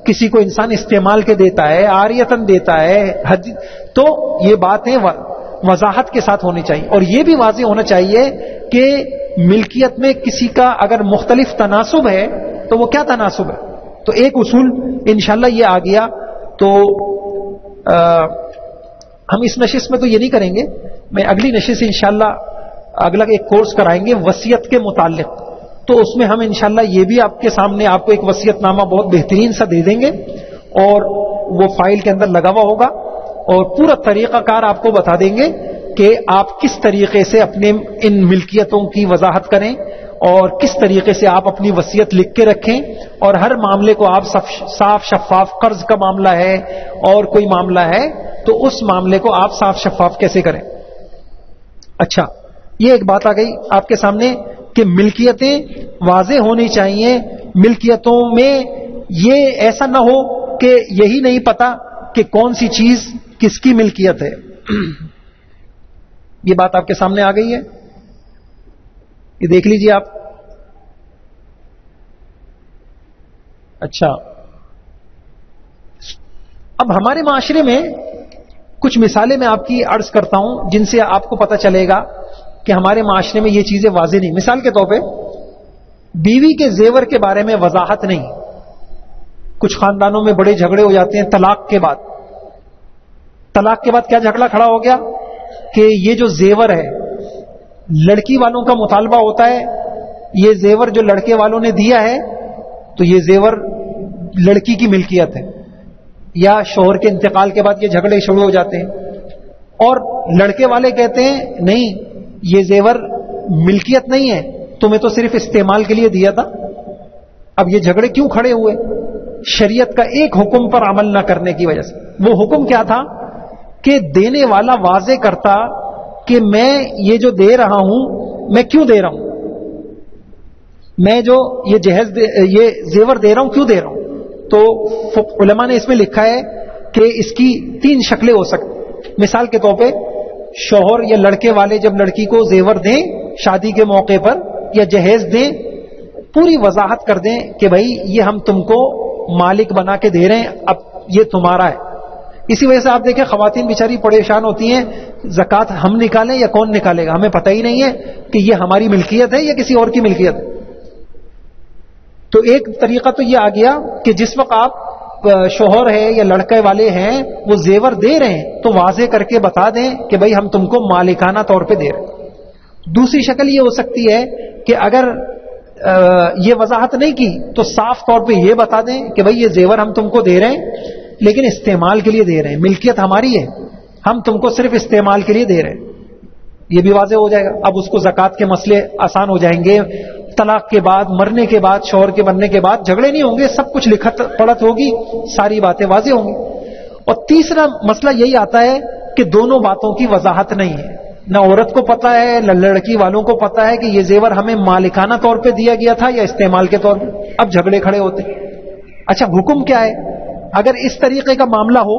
A: کسی کو انسان استعمال کے دیتا ہے، عاریتاً دیتا ہے، تو یہ باتیں وضاحت کے ساتھ ہونی چاہیے، اور یہ بھی واضح ہونا چاہیے کہ ملکیت میں کسی کا اگر مختلف تناسب ہے تو وہ کیا تناسب ہے۔ تو ایک اصول انشاءاللہ یہ آ گیا، تو ہم اس نشست میں تو یہ نہیں کریں گے، میں اگلی نشست انشاءاللہ اگلا ایک کورس کرائیں گے وصیت کے متعلق، تو اس میں ہم انشاءاللہ یہ بھی آپ کے سامنے آپ کو ایک وصیت نامہ بہت بہترین سا دے دیں گے، اور وہ فائل کے اندر لگا ہوا ہوگا، اور پورا طریقہ کار آپ کو بتا دیں گے کہ آپ کس طریقے سے اپنے ان ملکیتوں کی وضاحت کریں اور کس طریقے سے آپ اپنی وصیت لکھ کے رکھیں، اور ہر معاملے کو آپ صاف شفاف، قرض کا معاملہ ہے اور کوئی معاملہ ہے تو اس معاملے کو آپ صاف شفاف کیسے کریں۔ اچھا، یہ ایک بات آ گئی آپ کے سامنے کہ ملکیتیں واضح ہونی چاہیے، ملکیتوں میں یہ ایسا نہ ہو کہ یہی نہیں پتا کہ کون سی چیز کس کی ملکیت ہے۔ یہ بات آپ کے سامنے آ گئی ہے، یہ دیکھ لیجیے آپ۔ اچھا، اب ہمارے معاشرے میں کچھ مثالیں میں آپ کی عرض کرتا ہوں جن سے آپ کو پتہ چلے گا کہ ہمارے معاشرے میں یہ چیزیں واضح نہیں۔ مثال کے طور پہ بیوی کے زیور کے بارے میں وضاحت نہیں، کچھ خاندانوں میں بڑے جھگڑے ہو جاتے ہیں طلاق کے بعد۔ طلاق کے بعد کیا جھگڑا کھڑا ہو گیا کہ یہ جو زیور ہے لڑکی والوں کا مطالبہ ہوتا ہے، یہ زیور جو لڑکے والوں نے دیا ہے تو یہ زیور لڑکی کی ملکیت ہے، یا شوہر کے انتقال کے بعد یہ جھگڑے شروع ہو جاتے ہیں، اور لڑکے والے کہتے ہیں نہیں یہ زیور ملکیت نہیں ہے، تمہیں تو صرف استعمال کے لیے دیا تھا۔ اب یہ جھگڑے کیوں کھڑے ہوئے؟ شریعت کا ایک حکم پر عمل نہ کرنے کی وجہ سے۔ وہ حکم کیا تھا کہ دینے والا واضح کرتا کہ میں یہ جو دے رہا ہوں میں کیوں دے رہا ہوں، میں جو یہ زیور دے رہا ہوں کیوں دے رہا ہوں۔ تو علماء نے اس میں لکھا ہے کہ اس کی 3 شکلیں ہو سکتی۔ مثال کے طور پہ شوہر یا لڑکے والے جب لڑکی کو زیور دیں شادی کے موقع پر یا جہیز دیں، پوری وضاحت کر دیں کہ بھائی یہ ہم تم کو مالک بنا کے دے رہے ہیں، اب یہ تمہارا ہے۔ اسی وجہ سے آپ دیکھیں خواتین بیچاری پریشان ہوتی ہیں، زکوٰۃ ہم نکالیں یا کون نکالے گا، ہمیں پتہ ہی نہیں ہے کہ یہ ہماری ملکیت ہے یا کسی اور کی ملکیت ہے۔ تو ایک طریقہ تو یہ آ گیا کہ جس وقت آپ شوہر ہے یا لڑکے والے ہیں وہ زیور دے رہے ہیں تو واضح کر کے بتا دیں کہ بھائی ہم تم کو مالکانہ طور پہ دے رہے ہیں۔ دوسری شکل یہ ہو سکتی ہے کہ اگر یہ وضاحت نہیں کی تو صاف طور پہ یہ بتا دیں کہ بھائی یہ زیور ہم تم کو دے رہے ہیں لیکن استعمال کے لیے دے رہے ہیں، ملکیت ہماری ہے، ہم تم کو صرف استعمال کے لیے دے رہے ہیں۔ یہ بھی واضح ہو جائے گا۔ اب اس کو زکوٰۃ کے مسئلے آسان ہو جائیں گے، طلاق کے بعد، مرنے کے بعد، شوہر کے مرنے کے بعد جھگڑے نہیں ہوں گے، سب کچھ لکھت پڑھت ہوگی، ساری باتیں واضح ہوں گی۔ اور تیسرا مسئلہ یہی آتا ہے کہ دونوں باتوں کی وضاحت نہیں ہے، نہ عورت کو پتا ہے نہ لڑکی والوں کو پتا ہے کہ یہ زیور ہمیں مالکانہ طور پہ دیا گیا تھا یا استعمال کے طور پہ۔ اب جھگڑے کھڑے ہوتے ہیں۔ اچھا حکم کیا ہے؟ اگر اس طریقے کا معاملہ ہو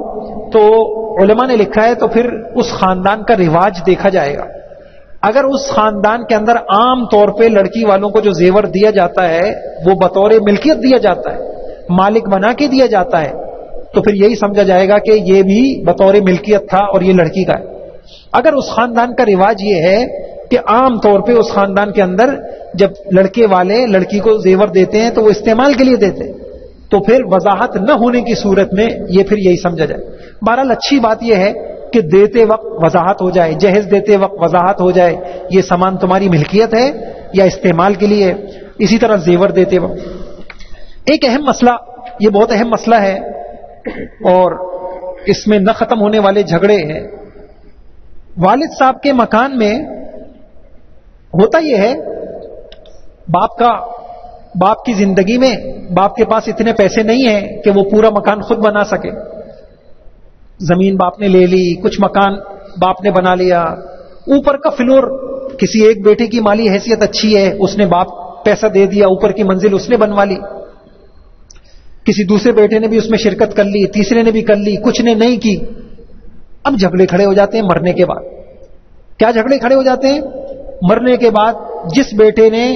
A: تو علماء نے لکھا ہے تو پھر اس خاندان کا رواج دیکھا جائے گا۔ اگر اس خاندان کے اندر عام طور پہ لڑکی والوں کو جو زیور دیا جاتا ہے وہ بطور ملکیت دیا جاتا ہے، مالک بنا کے دیا جاتا ہے، تو پھر یہی سمجھا جائے گا کہ یہ بھی بطور ملکیت تھا اور یہ لڑکی کا ہے۔ اگر اس خاندان کا رواج یہ ہے کہ عام طور پہ اس خاندان کے اندر جب لڑکے والے لڑکی کو زیور دیتے ہیں تو وہ استعمال کے لیے دیتے ہیں، تو پھر وضاحت نہ ہونے کی صورت میں یہ پھر یہی سمجھا جائے۔ بہرحال اچھی بات یہ ہے کہ دیتے وقت وضاحت ہو جائے، جہیز دیتے وقت وضاحت ہو جائے، یہ سامان تمہاری ملکیت ہے یا استعمال کے لیے۔ اسی طرح زیور دیتے وقت ایک اہم مسئلہ، یہ بہت اہم مسئلہ ہے اور اس میں نہ ختم ہونے والے جھگڑے ہیں۔ والد صاحب کے مکان میں ہوتا یہ ہے، باپ کی زندگی میں باپ کے پاس اتنے پیسے نہیں ہیں کہ وہ پورا مکان خود بنا سکے۔ زمین باپ نے لے لی، کچھ مکان باپ نے بنا لیا، اوپر کا فلور کسی ایک بیٹے کی مالی حیثیت اچھی ہے، اس نے باپ پیسہ دے دیا، اوپر کی منزل اس نے بنوا لی، کسی دوسرے بیٹے نے بھی اس میں شرکت کر لی، تیسرے نے بھی کر لی، کچھ نے نہیں کی۔ اب جھگڑے کھڑے ہو جاتے ہیں مرنے کے بعد۔ کیا جھگڑے کھڑے ہو جاتے ہیں؟ مرنے کے بعد جس بیٹے نے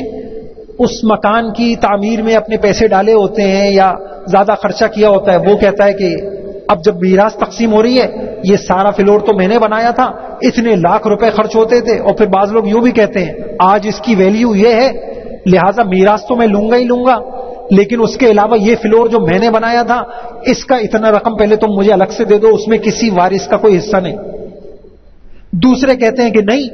A: اس مکان کی تعمیر میں اپنے پیسے ڈالے ہوتے ہیں یا زیادہ خرچہ کیا ہوتا ہے، وہ کہتا ہے کہ اب جب میراث تقسیم ہو رہی ہے، یہ سارا فلور تو میں نے بنایا تھا، اتنے لاکھ روپے خرچ ہوتے تھے۔ اور پھر بعض لوگ یوں بھی کہتے ہیں آج اس کی ویلیو یہ ہے، لہٰذا میراث تو میں لوں گا ہی لوں گا، لیکن اس کے علاوہ یہ فلور جو میں نے بنایا تھا اس کا اتنا رقم پہلے تم مجھے الگ سے دے دو، اس میں کسی وارث کا کوئی حصہ نہیں۔ دوسرے کہتے ہیں کہ نہیں،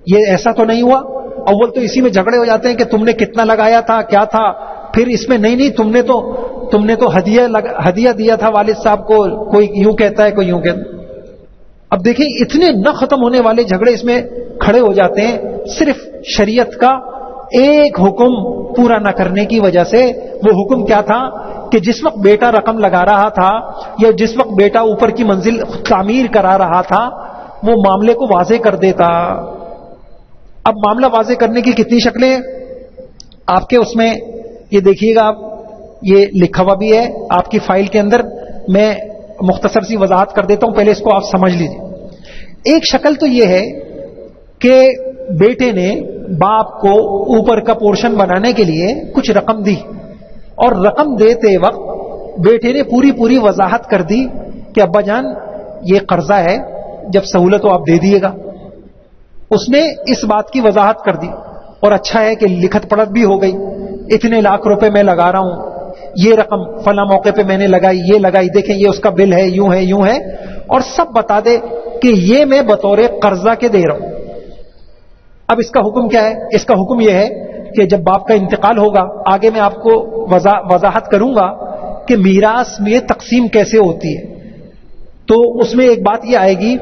A: یہ ایسا تو نہیں ہوا۔ اول تو اسی میں جھگڑے ہو جاتے ہیں کہ تم نے کتنا لگایا تھا، کیا تھا، پھر اس میں نہیں تم نے تو ہدیہ دیا تھا والد صاحب کو، کوئی یوں کہتا ہے کوئی یوں کہتا ہے۔ اب دیکھیں اتنے نہ ختم ہونے والے جھگڑے اس میں کھڑے ہو جاتے ہیں صرف شریعت کا ایک حکم پورا نہ کرنے کی وجہ سے۔ وہ حکم کیا تھا کہ جس وقت بیٹا رقم لگا رہا تھا یا جس وقت بیٹا اوپر کی منزل تعمیر کرا رہا تھا وہ معاملے کو واضح کر دیتا۔ اب معاملہ واضح کرنے کی کتنی شکلیں ہیں آپ کے اس میں یہ دیکھیے گا، آپ یہ لکھا ہوا بھی ہے آپ کی فائل کے اندر، میں مختصر سی وضاحت کر دیتا ہوں، پہلے اس کو آپ سمجھ لیجیے۔ ایک شکل تو یہ ہے کہ بیٹے نے باپ کو اوپر کا پورشن بنانے کے لیے کچھ رقم دی، اور رقم دیتے وقت بیٹے نے پوری وضاحت کر دی کہ ابا جان یہ قرضہ ہے، جب سہولت ہو آپ دے دیے گا۔ اس نے اس بات کی وضاحت کر دی، اور اچھا ہے کہ لکھت پڑھت بھی ہو گئی، اتنے لاکھ روپے میں لگا رہا ہوں، یہ رقم فلاں موقع پہ میں نے لگائی، یہ لگائی، دیکھیں یہ اس کا بل ہے، یوں ہے، اور سب بتا دے کہ یہ میں بطور قرضہ کے دے رہا ہوں۔ اب اس کا حکم کیا ہے؟ اس کا حکم یہ ہے کہ جب باپ کا انتقال ہوگا، آگے میں آپ کو وضاحت کروں گا کہ میراث میں تقسیم کیسے ہوتی ہے، تو اس میں ایک بات یہ آئے گی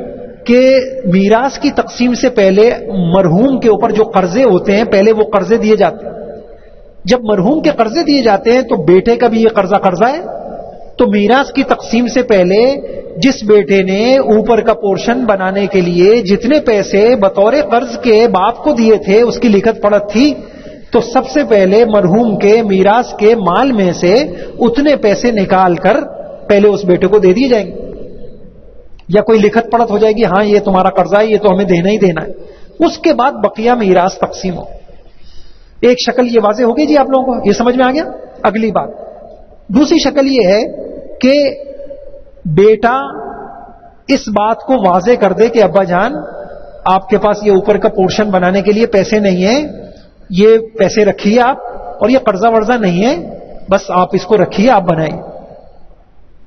A: کہ میراث کی تقسیم سے پہلے مرحوم کے اوپر جو قرضے ہوتے ہیں پہلے وہ قرضے دیے جاتے ہیں۔ جب مرحوم کے قرضے دیے جاتے ہیں تو بیٹے کا بھی یہ قرضہ ہے، تو میراث کی تقسیم سے پہلے جس بیٹے نے اوپر کا پورشن بنانے کے لیے جتنے پیسے بطور قرض کے باپ کو دیے تھے اس کی لکھت پڑھت تھی، تو سب سے پہلے مرحوم کے میراث کے مال میں سے اتنے پیسے نکال کر پہلے اس بیٹے کو دے دیے جائیں گے، یا کوئی لکھت پڑھت ہو جائے گی ہاں یہ تمہارا قرضہ ہے، یہ تو ہمیں دینا ہی دینا ہے۔ اس کے بعد بقیہ میراث تقسیم ہو۔ ایک شکل یہ واضح ہوگی جی آپ لوگوں کو، یہ سمجھ میں آ گیا؟ اگلی بات دوسری شکل یہ ہے کہ بیٹا اس بات کو واضح کر دے کہ ابا جان آپ کے پاس یہ اوپر کا پورشن بنانے کے لیے پیسے نہیں ہیں، یہ پیسے رکھیے آپ، اور یہ قرضہ ورضہ نہیں ہے، بس آپ اس کو رکھیے، آپ بنائیں۔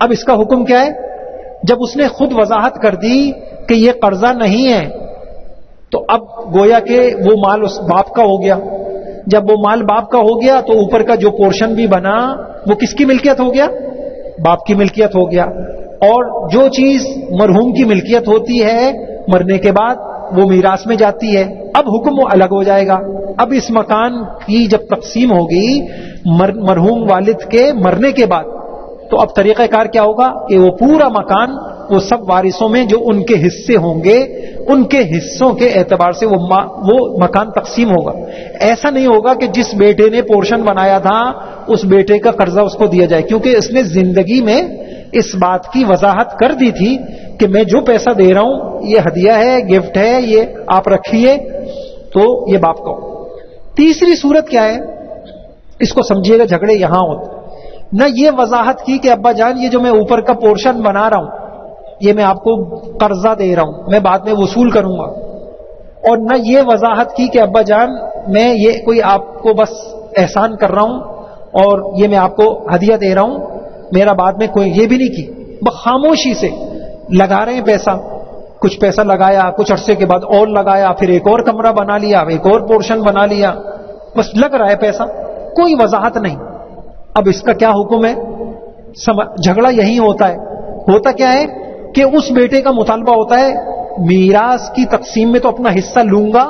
A: اب اس کا حکم کیا ہے؟ جب اس نے خود وضاحت کر دی کہ یہ قرضہ نہیں ہے تو اب گویا کہ وہ مال اس باپ کا ہو گیا۔ جب وہ مال باپ کا ہو گیا تو اوپر کا جو پورشن بھی بنا وہ کس کی ملکیت ہو گیا؟ باپ کی ملکیت ہو گیا۔ اور جو چیز مرحوم کی ملکیت ہوتی ہے مرنے کے بعد وہ میراث میں جاتی ہے، اب حکم وہ الگ ہو جائے گا. اب اس مکان کی جب تقسیم ہوگی مرحوم والد کے مرنے کے بعد, تو اب طریقہ کار کیا ہوگا کہ وہ پورا مکان وہ سب وارثوں میں جو ان کے حصے ہوں گے ان کے حصوں کے اعتبار سے وہ مکان تقسیم ہوگا. ایسا نہیں ہوگا کہ جس بیٹے نے پورشن بنایا تھا اس بیٹے کا قرضہ اس کو دیا جائے, کیونکہ اس نے زندگی میں اس بات کی وضاحت کر دی تھی کہ میں جو پیسہ دے رہا ہوں یہ ہدیہ ہے, گفٹ ہے, یہ آپ رکھیے, تو یہ باپ کا ہو. تیسری صورت کیا ہے, اس کو سمجھیے گا, جھگڑے یہاں ہوتے نہ یہ وضاحت کی کہ ابا جان یہ جو میں اوپر کا پورشن بنا رہا ہوں یہ میں آپ کو قرضہ دے رہا ہوں, میں بعد میں وصول کروں گا, اور نہ یہ وضاحت کی کہ ابا جان میں یہ کوئی آپ کو بس احسان کر رہا ہوں اور یہ میں آپ کو ہدیہ دے رہا ہوں, میرا بعد میں کوئی, یہ بھی نہیں کی. بس خاموشی سے لگا رہے ہیں پیسہ, کچھ پیسہ لگایا, کچھ عرصے کے بعد اور لگایا, پھر ایک اور کمرہ بنا لیا, ایک اور پورشن بنا لیا, بس لگ رہا ہے پیسہ, کوئی وضاحت نہیں. اب اس کا کیا حکم ہے؟ جھگڑا یہی ہوتا ہے. ہوتا کیا ہے کہ اس بیٹے کا مطالبہ ہوتا ہے میراث کی تقسیم میں تو اپنا حصہ لوں گا,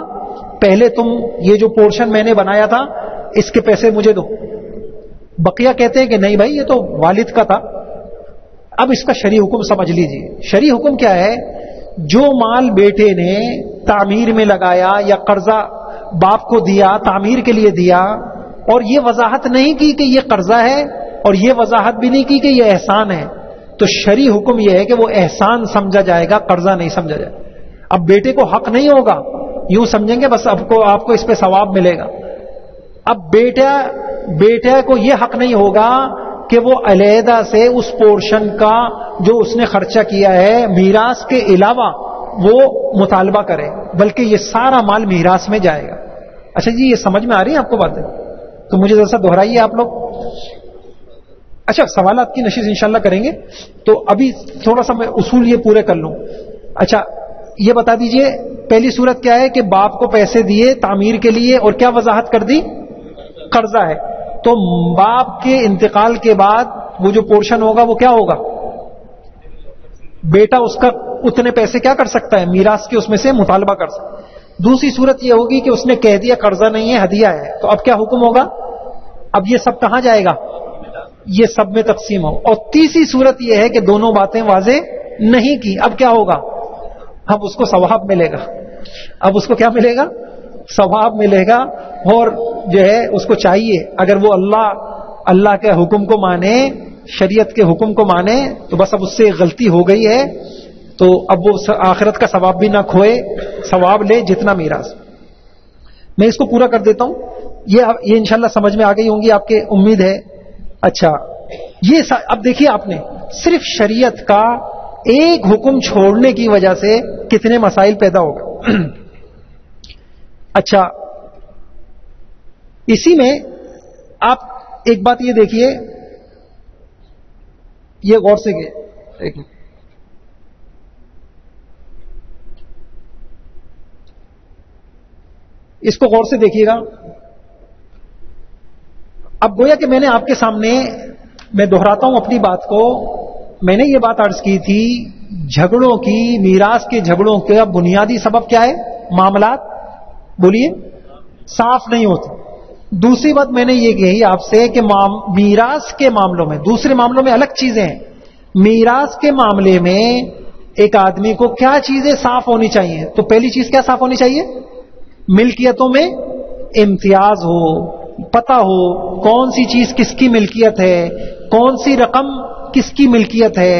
A: پہلے تم یہ جو پورشن میں نے بنایا تھا اس کے پیسے مجھے دو. بقیہ کہتے ہیں کہ نہیں بھائی یہ تو والد کا تھا. اب اس کا شرعی حکم سمجھ لیجیے. شرعی حکم کیا ہے؟ جو مال بیٹے نے تعمیر میں لگایا یا قرضہ باپ کو دیا, تعمیر کے لیے دیا, اور یہ وضاحت نہیں کی کہ یہ قرضہ ہے اور یہ وضاحت بھی نہیں کی کہ یہ احسان ہے, تو شرعی حکم یہ ہے کہ وہ احسان سمجھا جائے گا, قرضہ نہیں سمجھا جائے گا. اب بیٹے کو حق نہیں ہوگا, یوں سمجھیں گے بس آپ کو اس پہ ثواب ملے گا. اب بیٹا کو یہ حق نہیں ہوگا کہ وہ علیحدہ سے اس پورشن کا جو اس نے خرچہ کیا ہے میراث کے علاوہ وہ مطالبہ کرے, بلکہ یہ سارا مال میراث میں جائے گا. اچھا جی, یہ سمجھ میں آ رہی ہے آپ کو باتیں؟ تو مجھے ذرا سا دہرائیے آپ لوگ. اچھا, سوالات کی نشست انشاءاللہ کریں گے, تو ابھی تھوڑا سا میں اصول یہ پورے کر لوں. اچھا یہ بتا دیجئے پہلی صورت کیا ہے کہ باپ کو پیسے دیے تعمیر کے لیے اور کیا وضاحت کر دی؟ قرضہ ہے. تو باپ کے انتقال کے بعد وہ جو پورشن ہوگا وہ کیا ہوگا؟ بیٹا اس کا اتنے پیسے کیا کر سکتا ہے؟ میراث کے اس میں سے مطالبہ کر سکتا ہے. دوسری صورت یہ ہوگی کہ اس نے کہہ دیا قرضہ نہیں ہے ہدیہ ہے, تو اب کیا حکم ہوگا؟ اب یہ سب کہاں جائے گا؟ یہ سب میں تقسیم ہو. اور تیسری صورت یہ ہے کہ دونوں باتیں واضح نہیں کی, اب کیا ہوگا؟ اب اس کو ثواب ملے گا. اب اس کو کیا ملے گا؟ ثواب ملے گا. اور جو ہے اس کو چاہیے اگر وہ اللہ کے حکم کو مانے, شریعت کے حکم کو مانے, تو بس اب اس سے غلطی ہو گئی ہے تو اب وہ آخرت کا ثواب بھی نہ کھوئے, ثواب لے جتنا میراث. میں اس کو پورا کر دیتا ہوں. یہ انشاءاللہ سمجھ میں آ گئی ہوں گی آپ کے, امید ہے. اچھا یہ اب دیکھیے آپ نے صرف شریعت کا ایک حکم چھوڑنے کی وجہ سے کتنے مسائل پیدا ہو گئے. اچھا اسی میں آپ ایک بات یہ دیکھیے, یہ غور سے اس کو غور سے دیکھیے گا. اب گویا کہ میں نے آپ کے سامنے, میں دہراتا ہوں اپنی بات کو, میں نے یہ بات عرض کی تھی جھگڑوں کی, میراث کے جھگڑوں کا بنیادی سبب کیا ہے؟ معاملات بولیے صاف نہیں ہوتے. دوسری بات میں نے یہ کہی آپ سے کہ میراث کے معاملوں میں, دوسرے معاملوں میں الگ چیزیں ہیں, میراث کے معاملے میں ایک آدمی کو کیا چیزیں صاف ہونی چاہیے؟ تو پہلی چیز کیا صاف ہونی چاہیے؟ ملکیتوں میں امتیاز ہو, پتہ ہو کون سی چیز کس کی ملکیت ہے, کون سی رقم کس کی ملکیت ہے,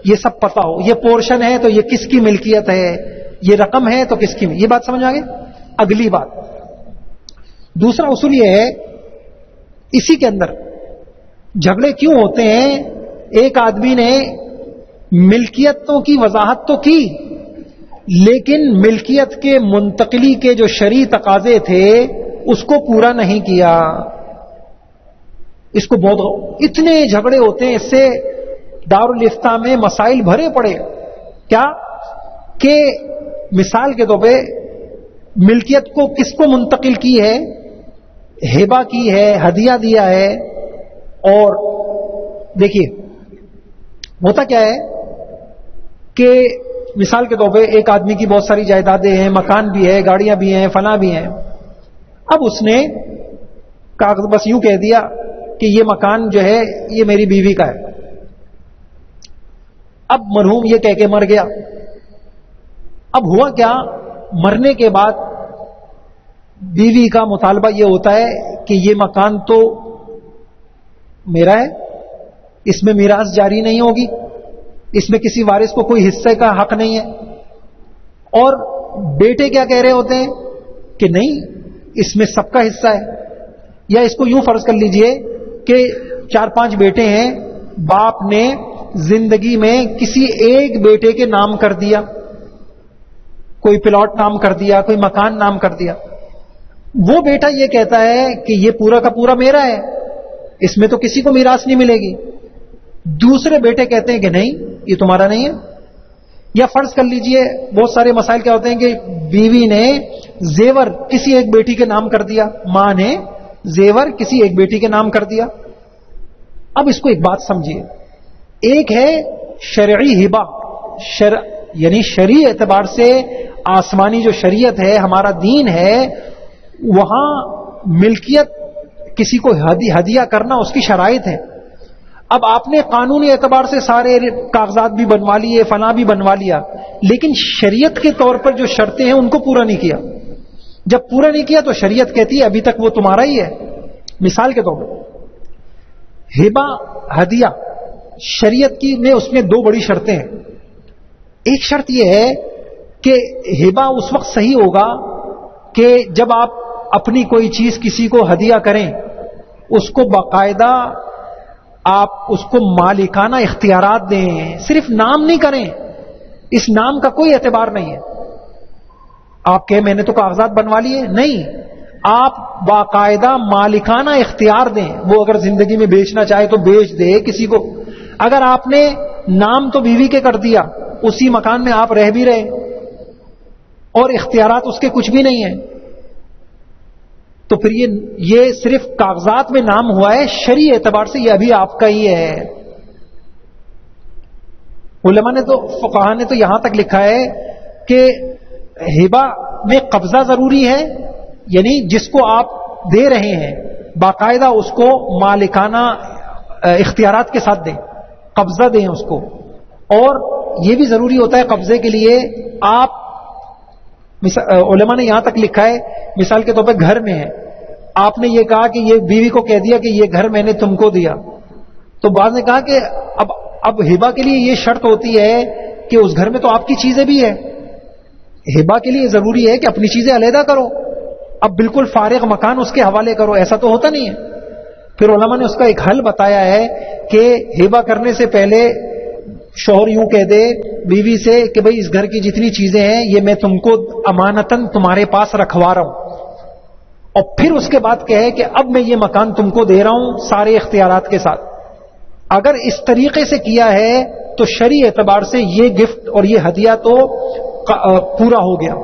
A: یہ سب پتہ ہو. یہ پورشن ہے تو یہ کس کی ملکیت ہے, یہ رقم ہے تو کس کی. یہ بات سمجھ آ گئی؟ اگلی بات, دوسرا اصول یہ ہے, اسی کے اندر جھگڑے کیوں ہوتے ہیں؟ ایک آدمی نے ملکیتوں کی وضاحت تو کی, لیکن ملکیت کے منتقلی کے جو شرعی تقاضے تھے اس کو پورا نہیں کیا. اس کو بہت اتنے جھگڑے ہوتے ہیں, اس سے دارالافتاء میں مسائل بھرے پڑے. کیا کہ مثال کے طور پہ ملکیت کو کس کو منتقل کی ہے؟ ہبہ کی ہے, ہدیہ دیا ہے. اور دیکھیے ہوتا کیا ہے کہ مثال کے طور پہ ایک آدمی کی بہت ساری جائیدادیں ہیں، مکان بھی ہے، گاڑیاں بھی ہیں، فلاں بھی ہیں. اب اس نے کاغذ بس یوں کہہ دیا کہ یہ مکان جو ہے یہ میری بیوی کا ہے. اب مرحوم یہ کہہ کے مر گیا. اب ہوا کیا، مرنے کے بعد بیوی کا مطالبہ یہ ہوتا ہے کہ یہ مکان تو میرا ہے، اس میں میراث جاری نہیں ہوگی، اس میں کسی وارث کو کوئی حصے کا حق نہیں ہے. اور بیٹے کیا کہہ رہے ہوتے ہیں کہ نہیں، اس میں سب کا حصہ ہے. یا اس کو یوں فرض کر لیجئے کہ 4-5 بیٹے ہیں، باپ نے زندگی میں کسی ایک بیٹے کے نام کر دیا، کوئی پلاٹ نام کر دیا، کوئی مکان نام کر دیا. وہ بیٹا یہ کہتا ہے کہ یہ پورا کا پورا میرا ہے، اس میں تو کسی کو میراث نہیں ملے گی. دوسرے بیٹے کہتے ہیں کہ نہیں، یہ تمہارا نہیں ہے. یا فرض کر لیجئے بہت سارے مسائل کیا ہوتے ہیں کہ بیوی نے زیور کسی ایک بیٹی کے نام کر دیا، ماں نے زیور کسی ایک بیٹی کے نام کر دیا. اب اس کو ایک بات سمجھیے، ایک ہے شرعی ہبہ، یعنی شرعی اعتبار سے آسمانی جو شریعت ہے، ہمارا دین ہے، وہاں ملکیت کسی کو ہدیہ کرنا اس کی شرائط ہے. اب آپ نے قانونی اعتبار سے سارے کاغذات بھی بنوا لیے، فلاں بھی بنوا لیا، لیکن شریعت کے طور پر جو شرطیں ہیں ان کو پورا نہیں کیا. جب پورا نہیں کیا تو شریعت کہتی ہے ابھی تک وہ تمہارا ہی ہے. مثال کے طور پر ہبہ ہدیہ شریعت کی میں اس میں 2 بڑی شرطیں ہیں. ایک شرط یہ ہے کہ ہبہ اس وقت صحیح ہوگا کہ جب آپ اپنی کوئی چیز کسی کو ہدیہ کریں، اس کو باقاعدہ آپ اس کو مالکانہ اختیارات دیں، صرف نام نہیں کریں. اس نام کا کوئی اعتبار نہیں ہے. آپ کہیں میں نے تو کاغذات بنوا لیے، نہیں، آپ باقاعدہ مالکانہ اختیار دیں. وہ اگر زندگی میں بیچنا چاہے تو بیچ دے کسی کو. اگر آپ نے نام تو بیوی کے کر دیا، اسی مکان میں آپ رہ بھی رہے اور اختیارات اس کے کچھ بھی نہیں ہیں، تو پھر یہ صرف کاغذات میں نام ہوا ہے، شرعی اعتبار سے یہ ابھی آپ کا ہی ہے. علماء نے تو، فقہاء نے تو یہاں تک لکھا ہے کہ ہبہ میں قبضہ ضروری ہے، یعنی جس کو آپ دے رہے ہیں باقاعدہ اس کو مالکانہ اختیارات کے ساتھ دیں، قبضہ دیں اس کو. اور یہ بھی ضروری ہوتا ہے قبضے کے لیے آپ، علماء نے یہاں تک لکھا ہے، مثال کے طور پہ گھر میں ہے، آپ نے یہ کہا کہ یہ بیوی کو کہہ دیا کہ یہ گھر میں نے تم کو دیا، تو بعض نے کہا کہ اب ہبہ کے لیے یہ شرط ہوتی ہے کہ اس گھر میں تو آپ کی چیزیں بھی ہے. ہبہ کے لیے ضروری ہے کہ اپنی چیزیں علیحدہ کرو، اب بالکل فارغ مکان اس کے حوالے کرو، ایسا تو ہوتا نہیں ہے. پھر علماء نے اس کا ایک حل بتایا ہے کہ ہبہ کرنے سے پہلے شوہر یوں کہہ دے بیوی سے کہ بھئی اس گھر کی جتنی چیزیں ہیں یہ میں تم کو امانتاً تمہارے پاس رکھوا رہا ہوں، اور پھر اس کے بعد کہے کہ اب میں یہ مکان تم کو دے رہا ہوں سارے اختیارات کے ساتھ. اگر اس طریقے سے کیا ہے تو شرعی اعتبار سے یہ گفٹ اور یہ ہدیہ تو پورا ہو گیا،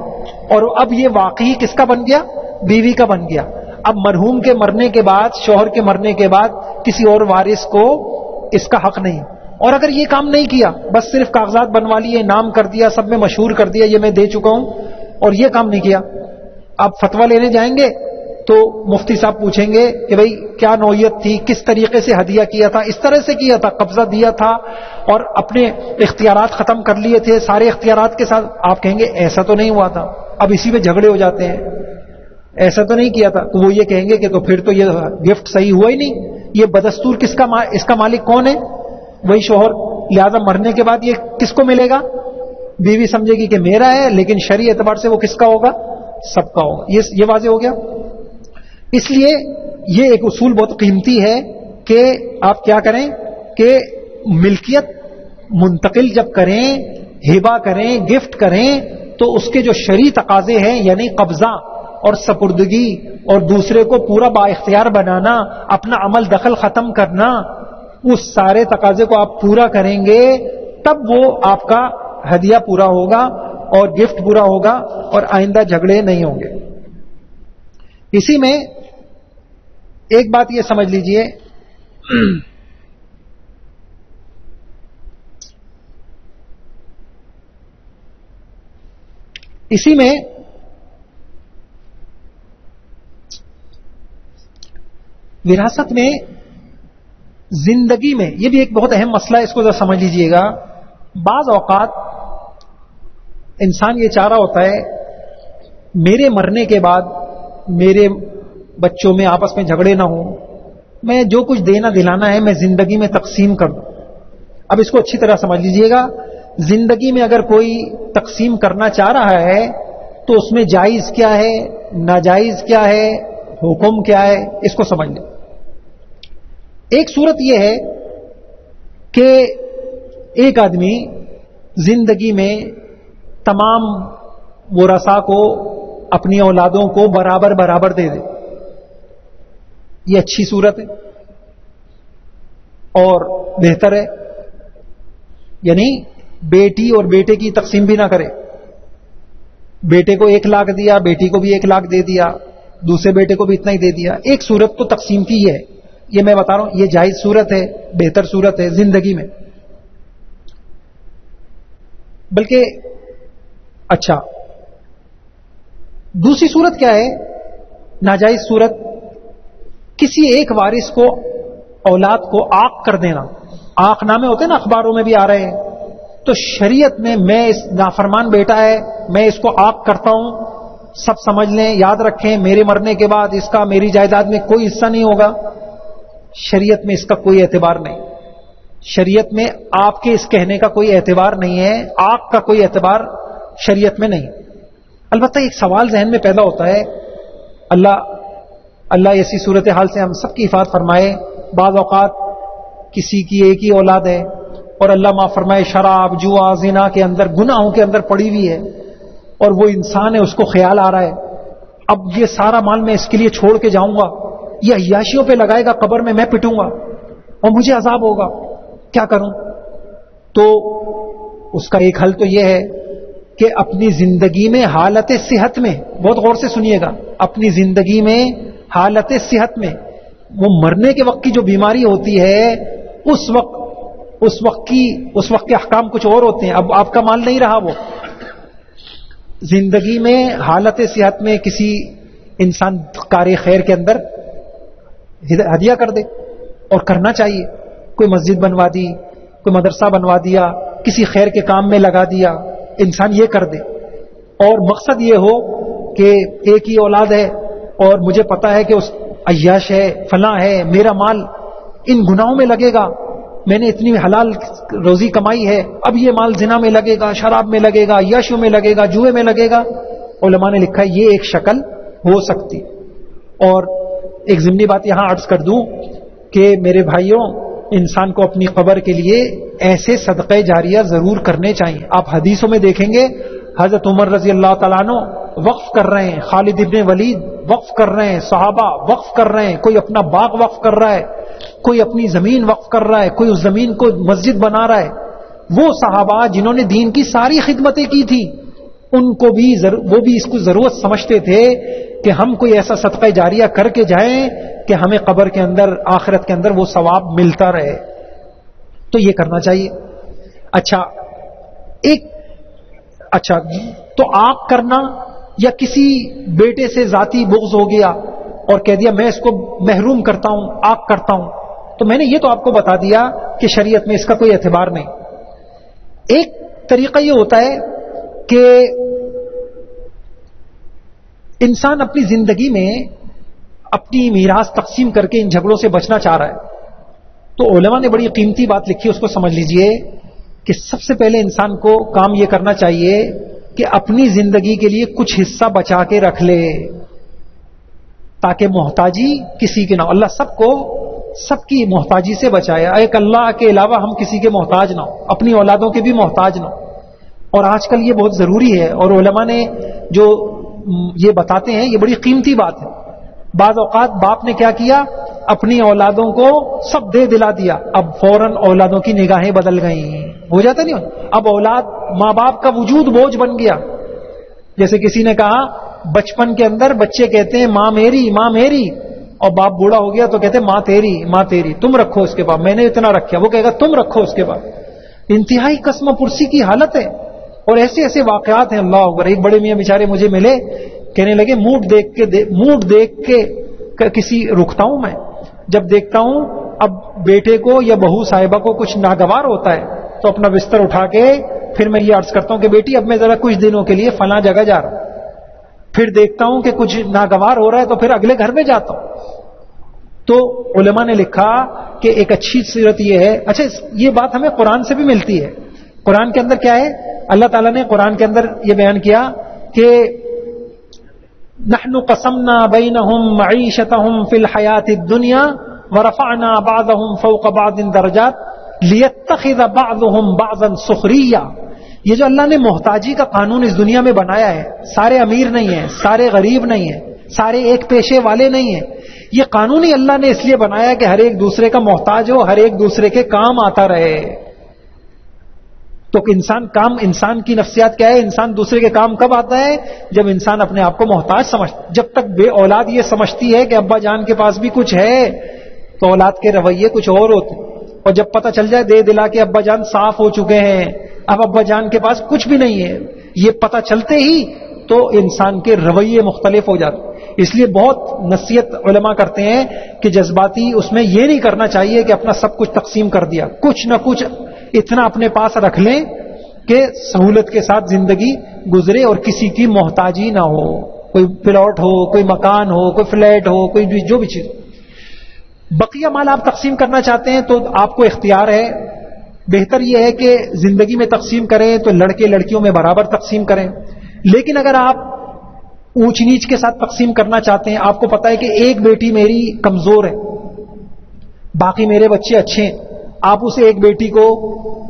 A: اور اب یہ واقعی کس کا بن گیا؟ بیوی کا بن گیا. اب مرحوم کے مرنے کے بعد، شوہر کے مرنے کے بعد کسی اور وارث کو اس کا حق نہیں. اور اگر یہ کام نہیں کیا، بس صرف کاغذات بنوا لیے، نام کر دیا، سب میں مشہور کر دیا یہ میں دے چکا ہوں، اور یہ کام نہیں کیا، آپ فتویٰ لینے جائیں گے تو مفتی صاحب پوچھیں گے کہ بھئی کیا نوعیت تھی، کس طریقے سے ہدیہ کیا تھا؟ اس طرح سے کیا تھا، قبضہ دیا تھا اور اپنے اختیارات ختم کر لیے تھے سارے اختیارات کے ساتھ. آپ کہیں گے ایسا تو نہیں ہوا تھا. اب اسی میں جھگڑے ہو جاتے ہیں، ایسا تو نہیں کیا تھا. تو وہ یہ کہیں گے کہ تو پھر تو یہ گفٹ صحیح ہوا ہی نہیں، یہ بدستور اس کا مالک کون ہے؟ وہی شوہر. لہذا مرنے کے بعد یہ کس کو ملے گا؟ بیوی سمجھے گی کہ میرا ہے، لیکن شرعی اعتبار سے وہ کس کا ہوگا؟ سب کا ہوگا. یہ واضح ہو گیا. اس لیے یہ ایک اصول بہت قیمتی ہے کہ آپ کیا کریں کہ ملکیت منتقل جب کریں، ہبہ کریں، گفٹ کریں، تو اس کے جو شرعی تقاضے ہیں یعنی قبضہ اور سپردگی اور دوسرے کو پورا با اختیار بنانا، اپنا عمل دخل ختم کرنا، اس سارے تقاضے کو آپ پورا کریں گے تب وہ آپ کا ہدیہ پورا ہوگا اور گفٹ پورا ہوگا اور آئندہ جھگڑے نہیں ہوں گے. اسی میں ایک بات یہ سمجھ لیجئے، اسی میں وراثت میں زندگی میں یہ بھی ایک بہت اہم مسئلہ ہے، اس کو ذرا سمجھ لیجئے گا. بعض اوقات انسان یہ چاہ رہا ہوتا ہے میرے مرنے کے بعد میرے بچوں میں آپس میں جھگڑے نہ ہوں، میں جو کچھ دینا دلانا ہے میں زندگی میں تقسیم کر دوں. اب اس کو اچھی طرح سمجھ لیجئے گا، زندگی میں اگر کوئی تقسیم کرنا چاہ رہا ہے تو اس میں جائز کیا ہے، ناجائز کیا ہے، حکم کیا ہے، اس کو سمجھ لیں. ایک صورت یہ ہے کہ ایک آدمی زندگی میں تمام ورثاء کو، اپنی اولادوں کو برابر برابر دے دے. یہ اچھی صورت ہے اور بہتر ہے. یعنی بیٹی اور بیٹے کی تقسیم بھی نہ کرے. بیٹے کو 1 لاکھ دیا، بیٹی کو بھی 1 لاکھ دے دیا، دوسرے بیٹے کو بھی اتنا ہی دے دیا. ایک صورت تو تقسیم کی ہے، یہ میں بتا رہا ہوں، یہ جائز صورت ہے، بہتر صورت ہے زندگی میں. بلکہ اچھا، دوسری صورت کیا ہے؟ ناجائز صورت، کسی ایک وارث کو، اولاد کو عاق کر دینا. عاق نامے ہوتے ہیں نا، اخباروں میں بھی آ رہے ہیں. تو شریعت میں اس نافرمان بیٹا ہے، میں اس کو عاق کرتا ہوں. سب سمجھ لیں، یاد رکھیں، میرے مرنے کے بعد اس کا میری جائیداد میں کوئی حصہ نہیں ہوگا. شریعت میں اس کا کوئی اعتبار نہیں. شریعت میں آپ کے اس کہنے کا کوئی اعتبار نہیں ہے، عاق کا کوئی اعتبار شریعت میں نہیں. البتہ ایک سوال ذہن میں پیدا ہوتا ہے، اللہ ایسی صورتحال سے ہم سب کی حفاظت فرمائے. بعض اوقات کسی کی ایک ہی اولاد ہے اور اللہ معاف فرمائے شراب، جوا، زنا کے اندر، گناہوں کے اندر پڑی ہوئی ہے، اور وہ انسان ہے، اس کو خیال آ رہا ہے اب یہ سارا مال میں اس کے لیے چھوڑ کے جاؤں گا، یہ عیاشیوں پہ لگائے گا، قبر میں پٹوں گا اور مجھے عذاب ہوگا، کیا کروں؟ تو اس کا ایک حل تو یہ ہے کہ اپنی زندگی میں حالت صحت میں، بہت غور سے سنیے گا، اپنی زندگی میں حالت صحت میں، وہ مرنے کے وقت کی جو بیماری ہوتی ہے اس وقت کے احکام کچھ اور ہوتے ہیں. اب آپ کا مال نہیں رہا، وہ زندگی میں حالت صحت میں کسی انسان کار خیر کے اندر ہدیہ کر دے، اور کرنا چاہیے. کوئی مسجد بنوا دی، کوئی مدرسہ بنوا دیا، کسی خیر کے کام میں لگا دیا، انسان یہ کر دے. اور مقصد یہ ہو کہ ایک ہی اولاد ہے اور مجھے پتا ہے کہ اس عیاش ہے، فلاں ہے، میرا مال ان گناہوں میں لگے گا، میں نے اتنی حلال روزی کمائی ہے، اب یہ مال زنا میں لگے گا، شراب میں لگے گا، عیاشیوں میں لگے گا، جوئے میں لگے گا. علماء نے لکھا ہے یہ ایک شکل ہو سکتی. اور ایک ضمنی بات یہاں عرض کر دوں کہ میرے بھائیوں، انسان کو اپنی قبر کے لیے ایسے صدقہ جاریہ ضرور کرنے چاہیے. آپ حدیثوں میں دیکھیں گے حضرت عمر رضی اللہ تعالیٰ عنہ وقف کر رہے ہیں، خالد ابن ولید وقف کر رہے ہیں، صحابہ وقف کر رہے ہیں، کوئی اپنا باغ وقف کر رہا ہے، کوئی اپنی زمین وقف کر رہا ہے، کوئی اس زمین کو مسجد بنا رہا ہے. وہ صحابہ جنہوں نے دین کی ساری خدمتیں کی تھی، ان کو بھی وہ بھی اس کو ضرورت سمجھتے تھے کہ ہم کوئی ایسا صدقہ جاریہ کر کے جائیں کہ ہمیں قبر کے اندر، آخرت کے اندر وہ ثواب ملتا رہے. تو یہ کرنا چاہیے. اچھا تو عاق کرنا، یا کسی بیٹے سے ذاتی بغض ہو گیا اور کہہ دیا میں اس کو محروم کرتا ہوں، عاق کرتا ہوں، تو میں نے یہ تو آپ کو بتا دیا کہ شریعت میں اس کا کوئی اعتبار نہیں. ایک طریقہ یہ ہوتا ہے کہ انسان اپنی زندگی میں اپنی میراث تقسیم کر کے ان جھگڑوں سے بچنا چاہ رہا ہے. تو علماء نے بڑی قیمتی بات لکھی، اس کو سمجھ لیجئے کہ سب سے پہلے انسان کو کام یہ کرنا چاہیے کہ اپنی زندگی کے لیے کچھ حصہ بچا کے رکھ لے، تاکہ محتاجی کسی کے نہ ہو. اللہ سب کی محتاجی سے بچائے. ایک اللہ کے علاوہ ہم کسی کے محتاج نہ ہو، اپنی اولادوں کے بھی محتاج نہ ہو. اور آج کل یہ بہت ضروری ہے، اور علماء نے جو یہ بتاتے ہیں یہ بڑی قیمتی بات ہے. بعض اوقات باپ نے کیا کیا، اپنی اولادوں کو سب دے دلا دیا، اب فوراً اولادوں کی نگاہیں بدل گئیں. ہو جاتا نہیں؟ اب اولاد، ماں باپ کا وجود بوجھ بن گیا. جیسے کسی نے کہا بچپن کے اندر بچے کہتے ہیں ماں میری، ماں میری، اور باپ بوڑھا ہو گیا تو کہتے ہیں ماں تیری، ماں تیری، تم رکھو اس کے بعد، میں نے اتنا رکھا، وہ کہے گا تم رکھو اس کے بعد. انتہائی قسم پرسی کی حالت ہے. اور ایسے ایسے واقعات ہیں اللہ اکبر. ایک بڑے میاں بیچارے مجھے ملے, کہنے لگے موڈ دیکھ کے کسی رکتا ہوں میں, جب دیکھتا ہوں اب بیٹے کو یا بہو صاحبہ کو کچھ ناگوار ہوتا ہے تو اپنا بستر اٹھا کے پھر میں یہ عرض کرتا ہوں کہ بیٹی اب میں ذرا کچھ دنوں کے لیے فلاں جگہ جا رہا ہوں. پھر دیکھتا ہوں کہ کچھ ناگوار ہو رہا ہے تو پھر اگلے گھر میں جاتا ہوں. تو علماء نے لکھا کہ ایک اچھی سیرت یہ ہے. اچھا یہ بات ہمیں قرآن سے بھی ملتی ہے. قرآن کے اندر کیا ہے, اللہ تعالیٰ نے قرآن کے اندر یہ بیان کیا کہ نحن قسمنا بینہم معیشتہم فی الحیات الدنیا ورفعنا بعضهم فوق بعض درجات لیتخذ بعضهم بعضا سخریا. یہ جو اللہ نے محتاجی کا قانون اس دنیا میں بنایا ہے, سارے امیر نہیں ہیں, سارے غریب نہیں ہیں, سارے ایک پیشے والے نہیں ہیں, یہ قانون ہی اللہ نے اس لیے بنایا کہ ہر ایک دوسرے کا محتاج ہو, ہر ایک دوسرے کے کام آتا رہے. تو انسان کی نفسیات کیا ہے, انسان دوسرے کے کام کب آتا ہے, جب انسان اپنے آپ کو محتاج سمجھتا. جب تک بے اولاد یہ سمجھتی ہے کہ ابا جان کے پاس بھی کچھ ہے تو اولاد کے رویے کچھ اور ہوتے, اور جب پتہ چل جائے دے دلا کے ابا جان صاف ہو چکے ہیں, اب ابا جان کے پاس کچھ بھی نہیں ہے, یہ پتہ چلتے ہی تو انسان کے رویے مختلف ہو جاتے. اس لیے بہت نصیحت علماء کرتے ہیں کہ جذباتی اس میں یہ نہیں کرنا چاہیے کہ اپنا سب کچھ تقسیم کر دیا, کچھ نہ کچھ اتنا اپنے پاس رکھ لیں کہ سہولت کے ساتھ زندگی گزرے اور کسی کی محتاجی نہ ہو. کوئی پلاٹ ہو, کوئی مکان ہو, کوئی فلیٹ ہو, کوئی جو بھی چیز. بقیہ مال آپ تقسیم کرنا چاہتے ہیں تو آپ کو اختیار ہے. بہتر یہ ہے کہ زندگی میں تقسیم کریں تو لڑکے لڑکیوں میں برابر تقسیم کریں. لیکن اگر آپ اونچ نیچ کے ساتھ تقسیم کرنا چاہتے ہیں, آپ کو پتا ہے کہ ایک بیٹی میری کمزور ہے, باقی میرے بچے اچھے ہیں, آپ اسے ایک بیٹی کو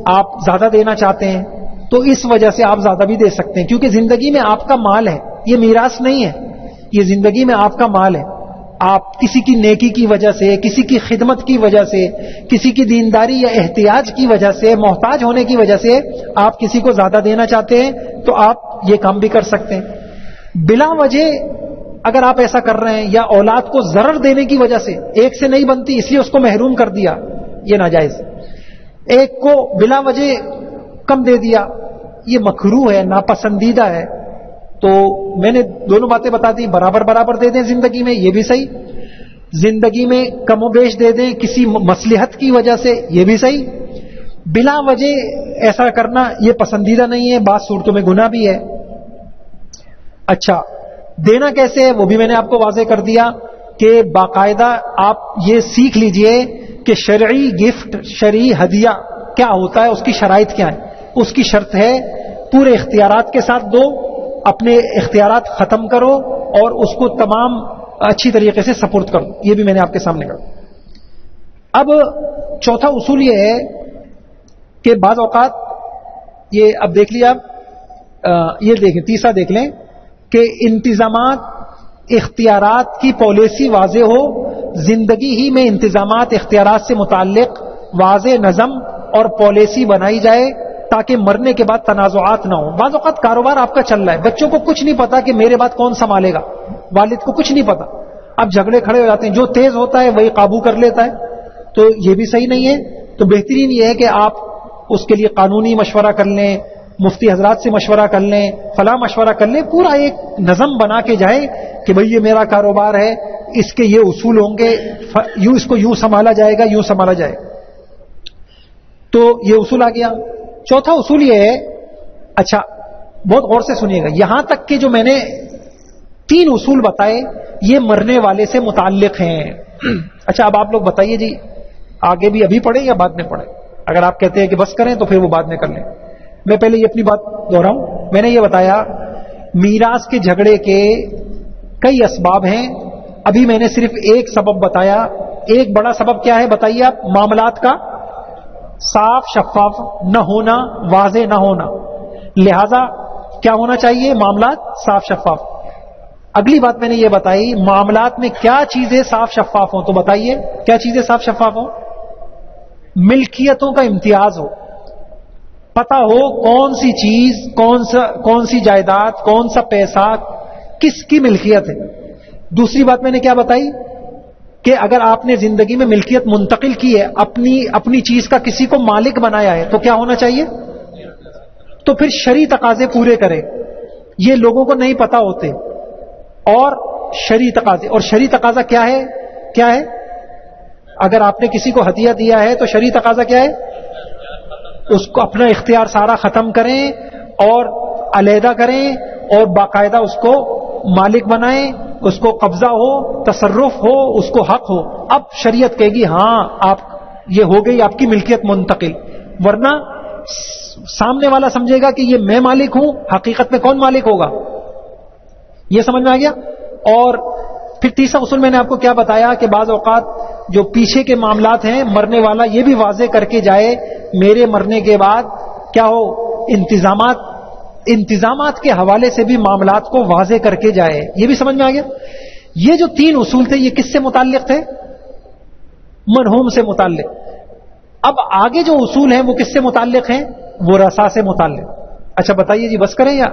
A: آپ زیادہ دینا چاہتے ہیں تو اس وجہ سے آپ زیادہ بھی دے سکتے ہیں, کیونکہ زندگی میں آپ کا مال ہے, یہ میراث نہیں ہے, یہ زندگی میں آپ کا مال ہے. آپ کسی کی نیکی کی وجہ سے, کسی کی خدمت کی وجہ سے, کسی کی دینداری یا احتیاج کی وجہ سے, محتاج ہونے کی وجہ سے آپ کسی کو زیادہ دینا چاہتے ہیں تو آپ یہ کام بھی کر سکتے ہیں. بلا وجہ اگر آپ ایسا کر رہے ہیں یا اولاد کو ضرر دینے کی وجہ سے, ایک سے نہیں بنتی اس لیے اس کو محروم کر دیا, یہ ناجائز. ایک کو بلا وجہ کم دے دیا, یہ مکروہ ہے, ناپسندیدہ ہے. تو میں نے دونوں باتیں بتا دی, برابر برابر دے دیں زندگی میں, یہ بھی صحیح. زندگی میں کم و بیش دے دیں کسی مصلحت کی وجہ سے, یہ بھی صحیح. بلا وجہ ایسا کرنا یہ پسندیدہ نہیں ہے, بعض صورتوں میں گناہ بھی ہے. اچھا دینا کیسے ہے وہ بھی میں نے آپ کو واضح کر دیا کہ باقاعدہ آپ یہ سیکھ لیجئے کہ شرعی گفٹ, شرعی ہدیہ کیا ہوتا ہے, اس کی شرائط کیا ہے. اس کی شرط ہے پورے اختیارات کے ساتھ دو, اپنے اختیارات ختم کرو اور اس کو تمام اچھی طریقے سے سپرد کرو. یہ بھی میں نے آپ کے سامنے کہا. اب چوتھا اصول یہ ہے کہ بعض اوقات یہ اب دیکھ لیا آپ, یہ دیکھیں تیسرا دیکھ لیں کہ انتظامات, اختیارات کی پالیسی واضح ہو. زندگی ہی میں انتظامات, اختیارات سے متعلق واضح نظم اور پالیسی بنائی جائے تاکہ مرنے کے بعد تنازعات نہ ہوں. بعض اوقات کاروبار آپ کا چل رہا ہے, بچوں کو کچھ نہیں پتا کہ میرے بعد کون سنبھالے گا, والد کو کچھ نہیں پتا, اب جھگڑے کھڑے ہو جاتے ہیں, جو تیز ہوتا ہے وہی قابو کر لیتا ہے. تو یہ بھی صحیح نہیں ہے. تو بہترین یہ ہے کہ آپ اس کے لیے قانونی مشورہ کر لیں, مفتی حضرات سے مشورہ کر لیں, فلاں مشورہ کر لیں, پورا ایک نظم بنا کے جائیں کہ بھئی یہ میرا کاروبار ہے, اس کے یہ اصول ہوں گے, یوں اس کو یوں سنبھالا جائے گا, یوں سنبھالا جائے. تو یہ اصول آ گیا. چوتھا اصول یہ ہے, اچھا بہت غور سے سنیے گا, یہاں تک کہ جو میں نے 3 اصول بتائے یہ مرنے والے سے متعلق ہیں. اچھا اب آپ لوگ بتائیے جی آگے بھی ابھی پڑھیں یا بعد میں پڑھیں؟ اگر آپ کہتے ہیں کہ بس کریں تو پھر وہ بعد میں کر لیں. میں پہلے یہ اپنی بات دوہراؤں. میں نے یہ بتایا میراث کے جھگڑے کے کئی اسباب ہیں, ابھی میں نے صرف ایک سبب بتایا. ایک بڑا سبب کیا ہے بتائیے آپ؟ معاملات کا صاف شفاف نہ ہونا, واضح نہ ہونا. لہذا کیا ہونا چاہیے؟ معاملات صاف شفاف. اگلی بات میں نے یہ بتائی معاملات میں کیا چیزیں صاف شفاف ہوں, تو بتائیے کیا چیزیں صاف شفاف ہوں؟ ملکیتوں کا امتیاز ہو, پتہ ہو کون سی چیز, کون سی جائیداد, کون سا پیسہ کس کی ملکیت ہے. دوسری بات میں نے کیا بتائی کہ اگر آپ نے زندگی میں ملکیت منتقل کی ہے, اپنی چیز کا کسی کو مالک بنایا ہے, تو کیا ہونا چاہیے؟ تو پھر شرعی تقاضے پورے کرے. یہ لوگوں کو نہیں پتا ہوتے. اور شرعی تقاضے, اور شرعی تقاضا کیا ہے؟ کیا ہے؟ اگر آپ نے کسی کو ہدیہ دیا ہے تو شرعی تقاضا کیا ہے؟ اس کو اپنا اختیار سارا ختم کریں اور علیحدہ کریں اور باقاعدہ اس کو مالک بنائیں, اس کو قبضہ ہو, تصرف ہو, اس کو حق ہو. اب شریعت کہے گی ہاں آپ یہ ہو گئی آپ کی ملکیت منتقل. ورنہ سامنے والا سمجھے گا کہ یہ میں مالک ہوں, حقیقت میں کون مالک ہوگا؟ یہ سمجھ میں آ گیا. اور پھر تیسرا اصول میں نے آپ کو کیا بتایا کہ بعض اوقات جو پیچھے کے معاملات ہیں مرنے والا یہ بھی واضح کر کے جائے میرے مرنے کے بعد کیا ہو, انتظامات کے حوالے سے بھی معاملات کو واضح کر کے جائے. یہ بھی سمجھ میں آ گیا. یہ جو 3 اصول تھے یہ کس سے متعلق تھے؟ مرحوم سے متعلق. اب آگے جو اصول ہیں وہ کس سے متعلق ہیں؟ ورثاء سے متعلق. اچھا بتائیے جی, بس کریں یا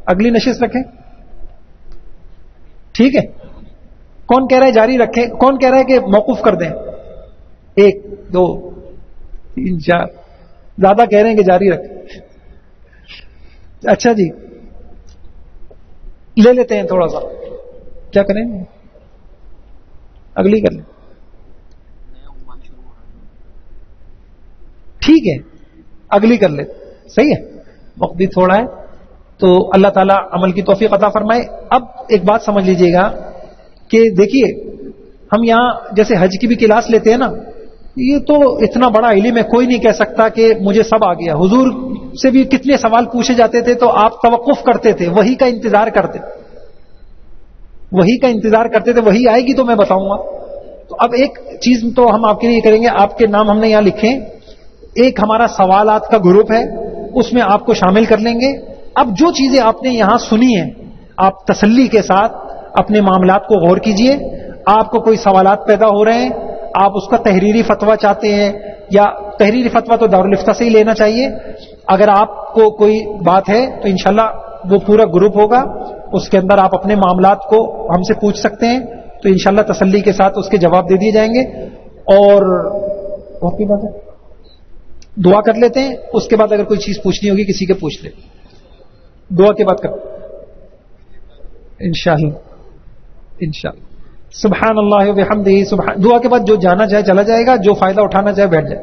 A: اگلی نشست رکھیں؟ ٹھیک ہے. کون کہہ رہا ہے جاری رکھیں؟ کون کہہ رہا ہے کہ موقوف کر دیں؟ 1 2 3 4 زیادہ کہہ رہے ہیں کہ جاری رکھیں. اچھا جی لے لیتے ہیں تھوڑا سا. کیا کریں؟ اگلی کر لیں. ٹھیک ہے اگلی کر لیں. صحیح ہے, وقت بھی تھوڑا ہے تو اللہ تعالیٰ عمل کی توفیق عطا فرمائے. اب ایک بات سمجھ لیجئے گا کہ دیکھیے ہم یہاں جیسے حج کی بھی کلاس لیتے ہیں نا, یہ تو اتنا بڑا علم ہے, کوئی نہیں کہہ سکتا کہ مجھے سب آ گیا. حضور سے بھی کتنے سوال پوچھے جاتے تھے تو آپ توقف کرتے تھے, وہی کا انتظار کرتے, وہی کا انتظار کرتے تھے, وہی آئے گی تو میں بتاؤں گا. تو اب ایک چیز تو ہم آپ کے لیے کریں گے, آپ کے نام ہم نے یہاں لکھے. ایک ہمارا سوالات کا گروپ ہے, اس میں آپ کو شامل کر لیں گے. اب جو چیزیں آپ نے یہاں سنی ہیں آپ تسلی کے ساتھ اپنے معاملات کو غور کیجئے. آپ کو کوئی سوالات پیدا ہو رہے ہیں, آپ اس کا تحریری فتویٰ چاہتے ہیں, یا تحریری فتویٰ تو دارالفتہ سے ہی لینا چاہیے. اگر آپ کو کوئی بات ہے تو انشاءاللہ وہ پورا گروپ ہوگا, اس کے اندر آپ اپنے معاملات کو ہم سے پوچھ سکتے ہیں, تو انشاءاللہ تسلی کے ساتھ اس کے جواب دے دیے جائیں گے. اور کی بات ہے دعا کر لیتے ہیں, اس کے بعد اگر کوئی چیز پوچھنی ہوگی کسی کے پوچھ لیں. دعا کے بعد کر انشاءاللہ سبحان اللہ و بحمدہ. سبحان, دعا کے بعد جو جانا چاہے چلا جائے گا, جو فائدہ اٹھانا چاہے بیٹھ جائے.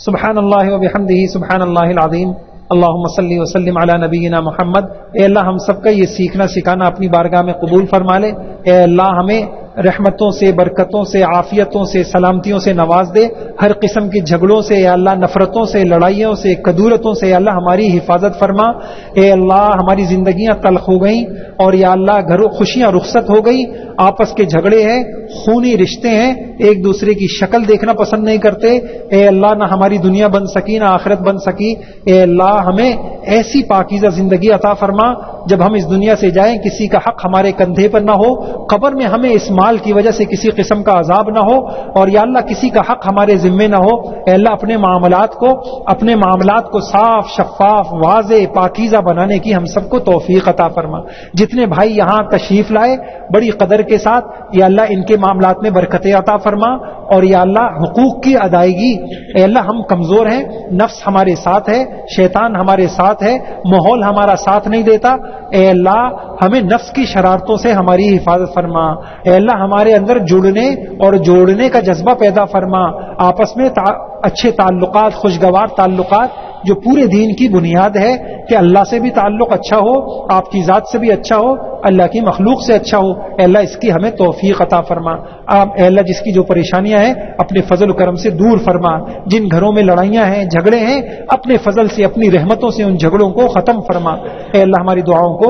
A: سبحان اللہ و بحمدہ سبحان اللہ العظیم. اللہم صلی وسلم علی نبینا محمد. اے اللہ ہم سب کا یہ سیکھنا سکھانا اپنی بارگاہ میں قبول فرما لے. اے اللہ ہمیں رحمتوں سے, برکتوں سے, عافیتوں سے, سلامتیوں سے نواز دے. ہر قسم کے جھگڑوں سے, اے اللہ نفرتوں سے, لڑائیوں سے, کدورتوں سے, اے اللہ ہماری حفاظت فرما. اے اللہ ہماری زندگیاں تلخ ہو گئیں اور یا اللہ گھروں خوشیاں رخصت ہو گئی. آپس کے جھگڑے ہیں, خونی رشتے ہیں, ایک دوسرے کی شکل دیکھنا پسند نہیں کرتے. اے اللہ نہ ہماری دنیا بن سکی نہ آخرت بن سکی. اے اللہ ہمیں ایسی پاکیزہ زندگی عطا فرما جب ہم اس دنیا سے جائیں کسی کا حق ہمارے کندھے پر نہ ہو, قبر میں ہمیں اس مال کی وجہ سے کسی قسم کا عذاب نہ ہو, اور یا اللہ کسی کا حق ہمارے ذمے نہ ہو. اے اللہ اپنے معاملات کو صاف شفاف واضح پاکیزہ بنانے کی ہم سب کو توفیق عطا فرما. جتنے بھائی یہاں تشریف لائے بڑی قدر کے ساتھ, یا اللہ ان کے معاملات میں برکتیں عطا فرما. اور یا اللہ حقوق کی ادائیگی, اے اللہ ہم کمزور ہیں, نفس ہمارے ساتھ ہے, شیطان ہمارے ساتھ ہے, ماحول ہمارا ساتھ نہیں دیتا. اے اللہ ہمیں نفس کی شرارتوں سے ہماری حفاظت فرما. اے اللہ ہمارے اندر جڑنے اور جوڑنے کا جذبہ پیدا فرما. آپس میں اچھے تعلقات, خوشگوار تعلقات جو پورے دین کی بنیاد ہے, کہ اللہ سے بھی تعلق اچھا ہو, آپ کی ذات سے بھی اچھا ہو, اللہ کی مخلوق سے اچھا ہو. اے اللہ اس کی ہمیں توفیق عطا فرما. اے اللہ جس کی جو پریشانیاں ہیں اپنے فضل و کرم سے دور فرما. جن گھروں میں لڑائیاں ہیں, جھگڑے ہیں, اپنے فضل سے اپنی رحمتوں سے ان جھگڑوں کو ختم فرما. اے اللہ ہماری دعاؤں کو